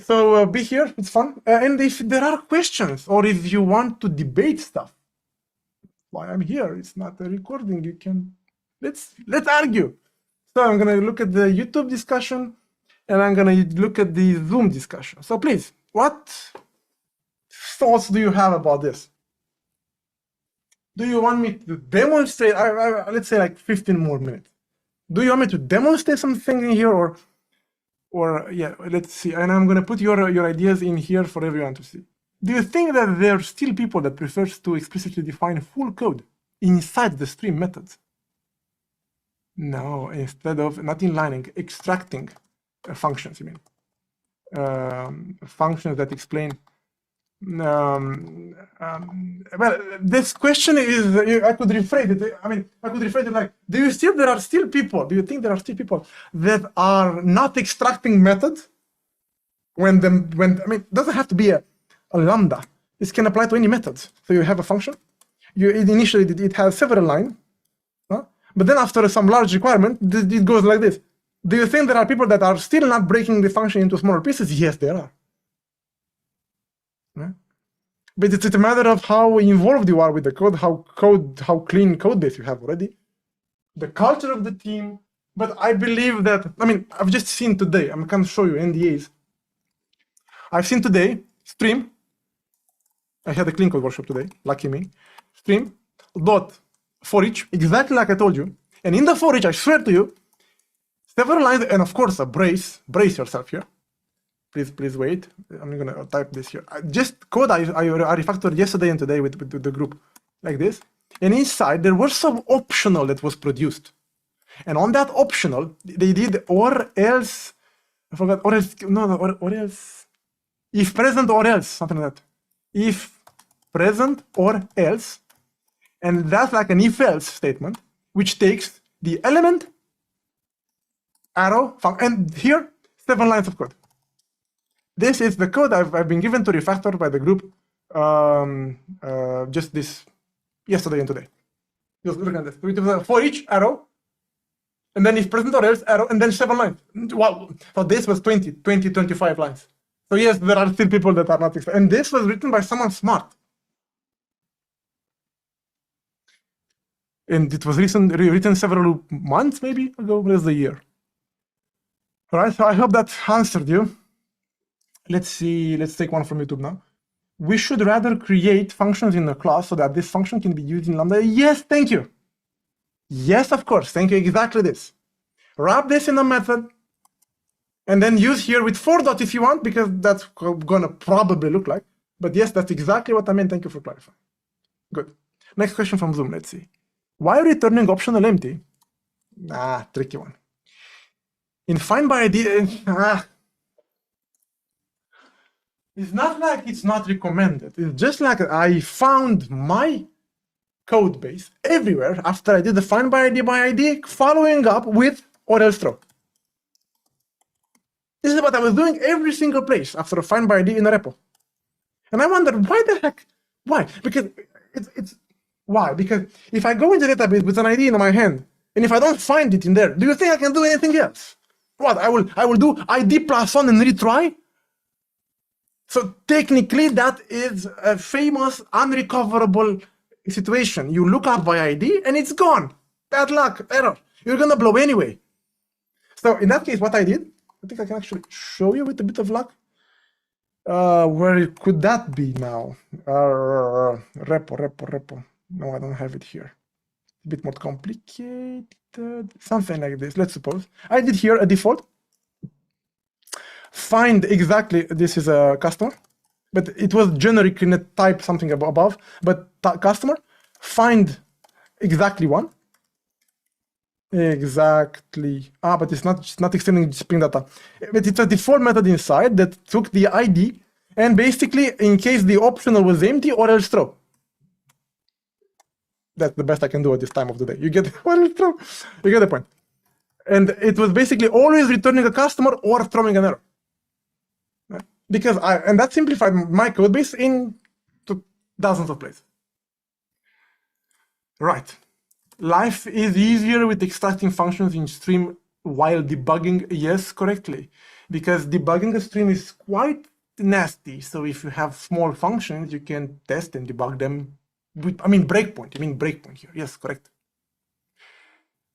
So be here. It's fun. And if there are questions, or if you want to debate stuff, why I'm here. It's not a recording. You can let's argue. So I'm gonna look at the YouTube discussion, and I'm gonna look at the Zoom discussion. So please, what thoughts do you have about this? Do you want me to demonstrate? Let's say like 15 more minutes. Do you want me to demonstrate something in here, or yeah? Let's see. And I'm gonna put your ideas in here for everyone to see. Do you think that there are still people that prefers to explicitly define full code inside the stream methods? No, instead of not inlining, extracting functions, you mean. Functions that explain. Well, this question is, I could rephrase it. I mean, I could rephrase it like, do you think there are still people that are not extracting methods when I mean, it doesn't have to be a lambda. This can apply to any methods. So you have a function. Initially, it has several lines. But then after some large requirement, it goes like this. Do you think there are people that are still not breaking the function into smaller pieces? Yes, there are. Right? But it's a matter of how involved you are with the code, how clean code base you have already, the culture of the team. But I believe that, I mean, I've just seen today, I'm going to show you NDAs. I've seen today, stream, I had a clean code workshop today, lucky me, stream, dot, for each, exactly like I told you. And in the for each, I swear to you, several lines, and of course, a brace yourself here. Please wait. I'm gonna type this here. Just code I refactored yesterday and today with the group, like this. And inside, there was some optional that was produced. And on that optional, they did or else, I forgot, or else, or else, if present or else, something like that. If present or else, and that's like an if-else statement, which takes the element, arrow, and here, 7 lines of code. This is the code I've been given to refactor by the group just this yesterday and today. Just look at this. It was for each arrow, and then if present or else arrow, and then 7 lines. Wow. So this was 25 lines. So yes, there are still people that are not, and this was written by someone smart. And it was written several months, maybe ago, less than a year. All right, so I hope that answered you. Let's see, let's take one from YouTube now. We should rather create functions in a class so that this function can be used in Lambda. Yes, thank you. Yes, of course, thank you, exactly this. Wrap this in a method, and then use here with 4 dot if you want, because that's gonna probably look like. But yes, that's exactly what I meant, thank you for clarifying. Good. Next question from Zoom, let's see. Why returning optional empty? Tricky one. In find by ID, it's not like it's not recommended. It's just like I found my code base everywhere after I did the find by ID, following up with or else throw. This is what I was doing every single place after a find by ID in a repo. And I wonder, why the heck? Why? Because why? Because if I go into the database with an ID in my hand, and if I don't find it in there, do you think I can do anything else? What? I will do ID +1 and retry? So technically, that is a famous unrecoverable situation. You look up by ID and it's gone. Bad luck, error. You're gonna blow anyway. So in that case, what I did, I think I can actually show you with a bit of luck. Where could that be now? Repo. No, I don't have it here. A bit more complicated. Something like this, let's suppose. I did here a default. Find exactly, this is a customer, but it was generic in a type something above, but customer, find exactly one. Exactly. But it's not extending Spring Data. But it's a default method inside that took the ID and basically, in case the optional was empty, or else throw. That's the best I can do at this time of the day. You get or else throw. You get the point. And it was basically always returning a customer or throwing an error. Because and that simplified my code base into dozens of places. Right. Life is easier with extracting functions in stream while debugging. Yes, correctly. Because debugging a stream is quite nasty. So if you have small functions, you can test and debug them with, breakpoint. You mean breakpoint here. Yes, correct.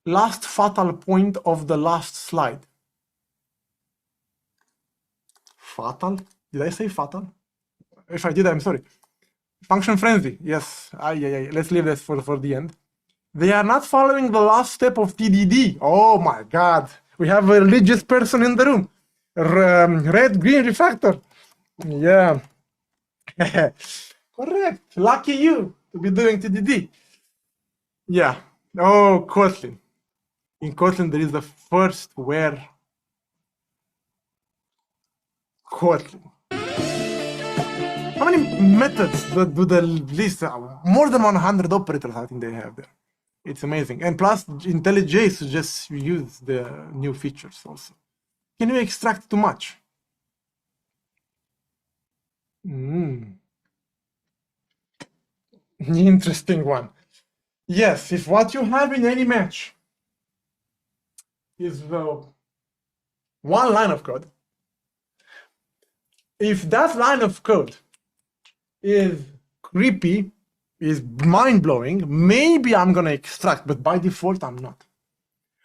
Last fatal point of the last slide. Fatal? Did I say fatal? If I did, I'm sorry. Function frenzy. Yes. Let's leave this for the end. They are not following the last step of TDD. Oh my God. We have a religious person in the room. Red, green refactor. Yeah. Correct. Lucky you to be doing TDD. Yeah. Oh, Kotlin. In Kotlin, there is the first where Kotlin. How many methods do the list? More than 100 operators, I think they have there. It's amazing. And plus, IntelliJ suggests you use the new features also. Can you extract too much? Interesting one. Yes, if what you have in any match is one line of code, if that line of code is creepy, is mind-blowing, maybe I'm going to extract, but by default, I'm not.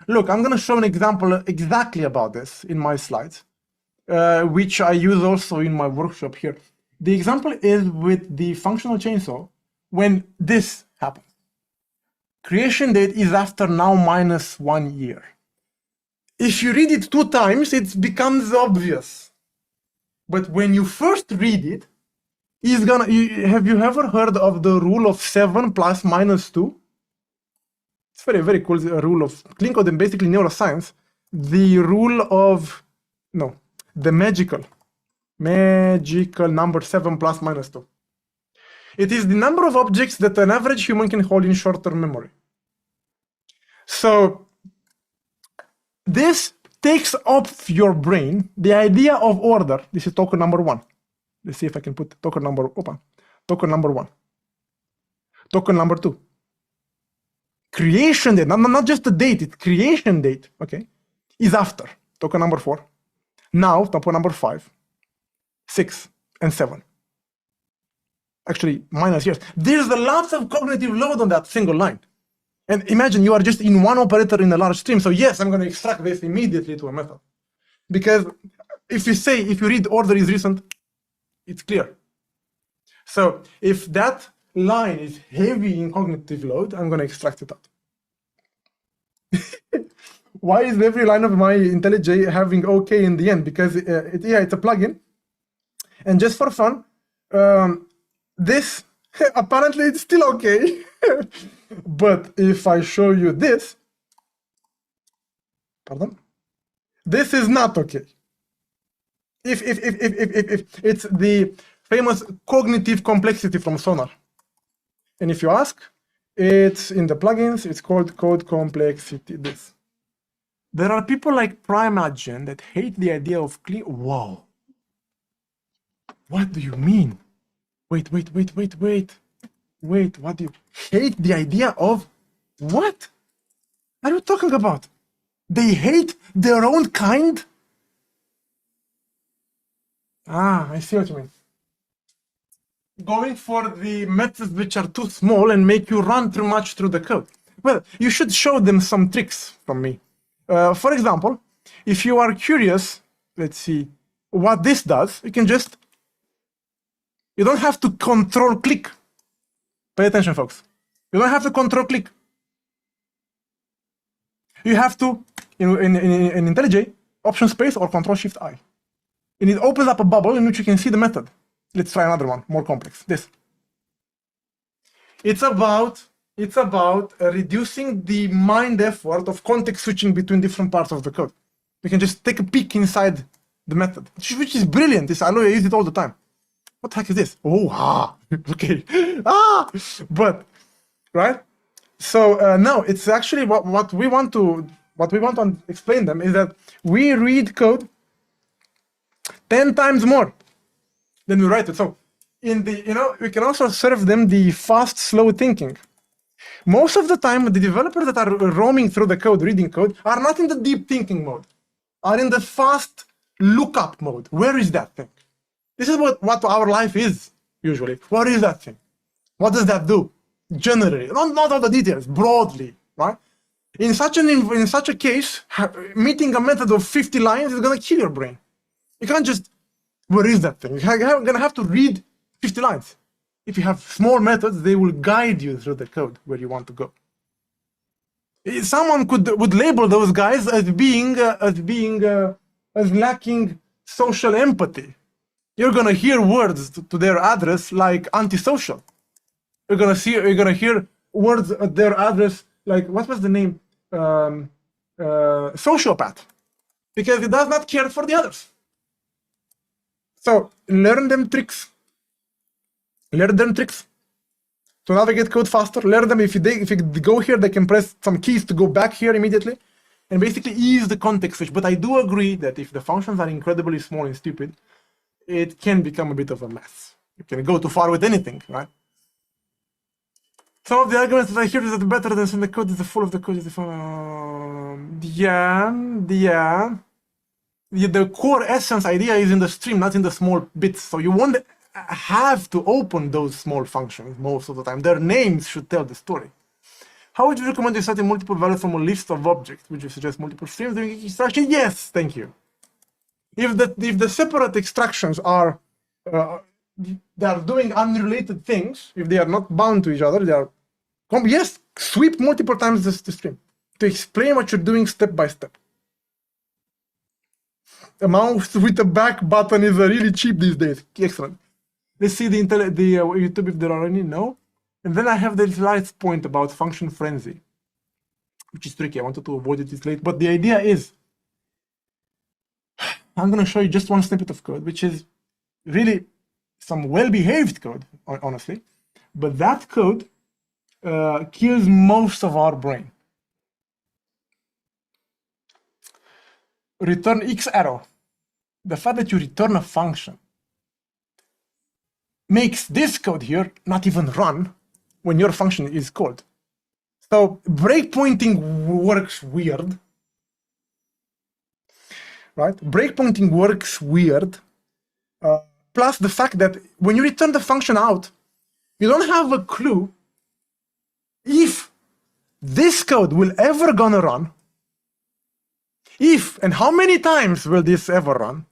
Look, I'm going to show an example exactly about this in my slides, which I use also in my workshop here. The example is with the functional chainsaw when this happens. Creation date is after now -1 year. If you read it 2 times, it becomes obvious. But when you first read it, have you ever heard of the rule of 7 plus -2? It's very, very cool rule of clean code and basically neuroscience. The rule of, the magical number 7 plus -2. It is the number of objects that an average human can hold in short-term memory. So this takes off your brain the idea of order. This is token number 1. Let's see if I can put token number 1. Token number 2. Creation date, not just the date, it's creation date, okay, is after. Token number 4. Now, token number 5, 6, and 7. Actually, minus years. There's a lot of cognitive load on that single line. And imagine you are just in one operator in a large stream. So yes, I'm going to extract this immediately to a method. Because if you read order is recent, it's clear. So if that line is heavy in cognitive load, I'm going to extract it out. Why is every line of my IntelliJ having OK in the end? Because it's a plugin. And just for fun, this, apparently it's still OK. But if I show you this, this is not OK. If it's the famous cognitive complexity from Sonar. And if you ask, it's in the plugins, it's called code complexity, this. There are people like Primagen that hate the idea of clean. Whoa. What do you mean? Wait, what do you hate the idea of? What are you talking about? They hate their own kind? I see what you mean. Going for the methods which are too small and make you run too much through the code. Well, you should show them some tricks from me. For example, if you are curious, let's see what this does, you don't have to control click. Pay attention, folks. You don't have to control click. You have to, in IntelliJ, option space or control shift I. And it opens up a bubble in which you can see the method. Let's try another one, more complex. This. It's about It's about reducing the mind effort of context switching between different parts of the code. You can just take a peek inside the method, which is brilliant. I know I use it all the time. What the heck is this? Oh, okay. But, right? So no, it's actually what we want to explain them is that we read code 10 times more than we write it. So we can also serve them the fast, slow thinking. Most of the time, the developers that are roaming through the code, reading code, are not in the deep thinking mode, are in the fast lookup mode. Where is that thing? This is what our life is, usually. What is that thing? What does that do? Generally, not all the details, broadly, right? In such a case, meeting a method of 50 lines is gonna kill your brain. You can't just, where is that thing? You're gonna have to read 50 lines. If you have small methods, they will guide you through the code where you want to go. Someone would label those guys as lacking social empathy. You're gonna hear words to their address like antisocial. You're gonna hear words at their address like, what was the name? Sociopath, because it does not care for the others. So learn them tricks. Learn them tricks to navigate code faster. Learn them. If you go here, they can press some keys to go back here immediately, and basically ease the context switch. But I do agree that if the functions are incredibly small and stupid, it can become a bit of a mess. You can go too far with anything, right? Some of the arguments that I hear is that better than the code is the full of the code is the the core essence idea is in the stream, not in the small bits. So you won't have to open those small functions most of the time. Their names should tell the story. How would you recommend you setting multiple values from a list of objects? Would you suggest multiple streams doing extraction? Yes, thank you. If the separate extractions are they are doing unrelated things, if they are not bound to each other, they are yes, sweep multiple times the stream to explain what you're doing step by step. A mouse with a back button is really cheap these days. Excellent. Let's see the YouTube if there are any. No. And then I have the last point about function frenzy, which is tricky. I wanted to avoid it this late, but the idea is, I'm going to show you just one snippet of code, which is really some well-behaved code, honestly, but that code kills most of our brain. Return X arrow. The fact that you return a function makes this code here not even run when your function is called. So breakpointing works weird, right? Breakpointing works weird. Plus the fact that when you return the function out, you don't have a clue if this code will ever gonna run, if and how many times will this ever run,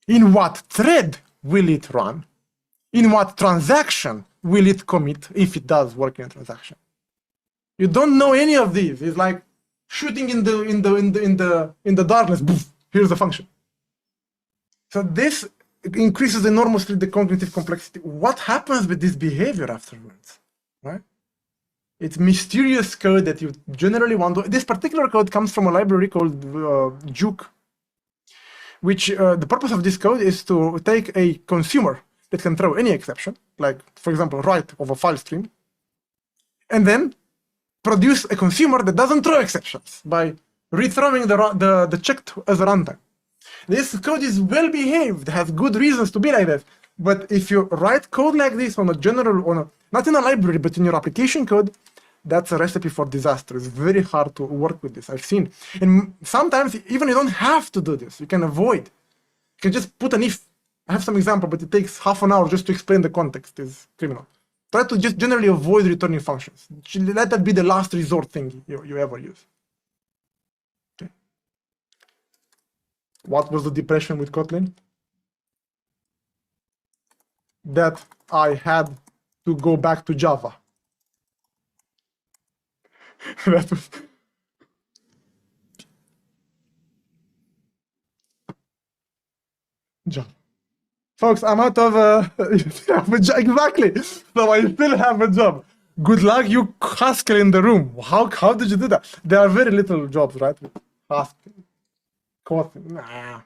in what thread will it run, in what transaction will it commit, if it does work in a transaction. You don't know any of these. It's like shooting in the darkness. Boof, here's the function. So this increases enormously the cognitive complexity. What happens with this behavior afterwards, right? It's mysterious code that you generally want to. This particular code comes from a library called Juke, which the purpose of this code is to take a consumer that can throw any exception, like, for example, write of a file stream, and then produce a consumer that doesn't throw exceptions by rethrowing the check as a runtime. This code is well behaved, has good reasons to be like that. But if you write code like this on a general, not in a library, but in your application code, that's a recipe for disaster. It's very hard to work with this, I've seen. And sometimes even you don't have to do this. You can avoid. You can just put an if. I have some example, but it takes half an hour just to explain the context. It's criminal. Try to just generally avoid returning functions. Let that be the last resort thing you ever use. Okay. What was the depression with Kotlin? That I had to go back to Java. That was... Java. Folks, I'm out of exactly. So I still have a job. Good luck, you Haskell in the room. How did you do that? There are very little jobs, right? Haskell. Nah.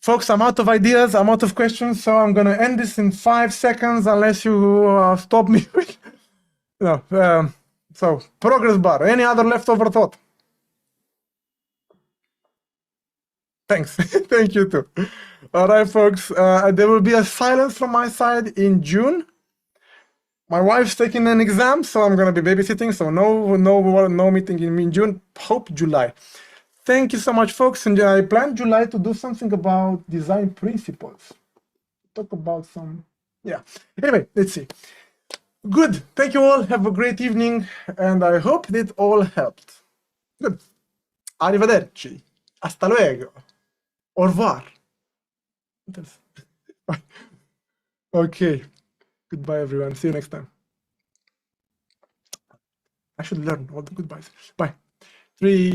Folks, I'm out of ideas, I'm out of questions, so I'm gonna end this in 5 seconds unless you stop me. No. So, progress bar. Any other leftover thought? Thanks. Thank you too. All right, folks. There will be a silence from my side in June. My wife's taking an exam, so I'm gonna be babysitting. So no meeting in June. Hope July. Thank you so much, folks. And I plan July to do something about design principles. Talk about some. Yeah. Anyway, let's see. Good. Thank you all. Have a great evening, and I hope that all helped. Good. Arrivederci. Hasta luego. Au revoir. Okay. Goodbye, everyone. See you next time. I should learn all the goodbyes. Bye. 3.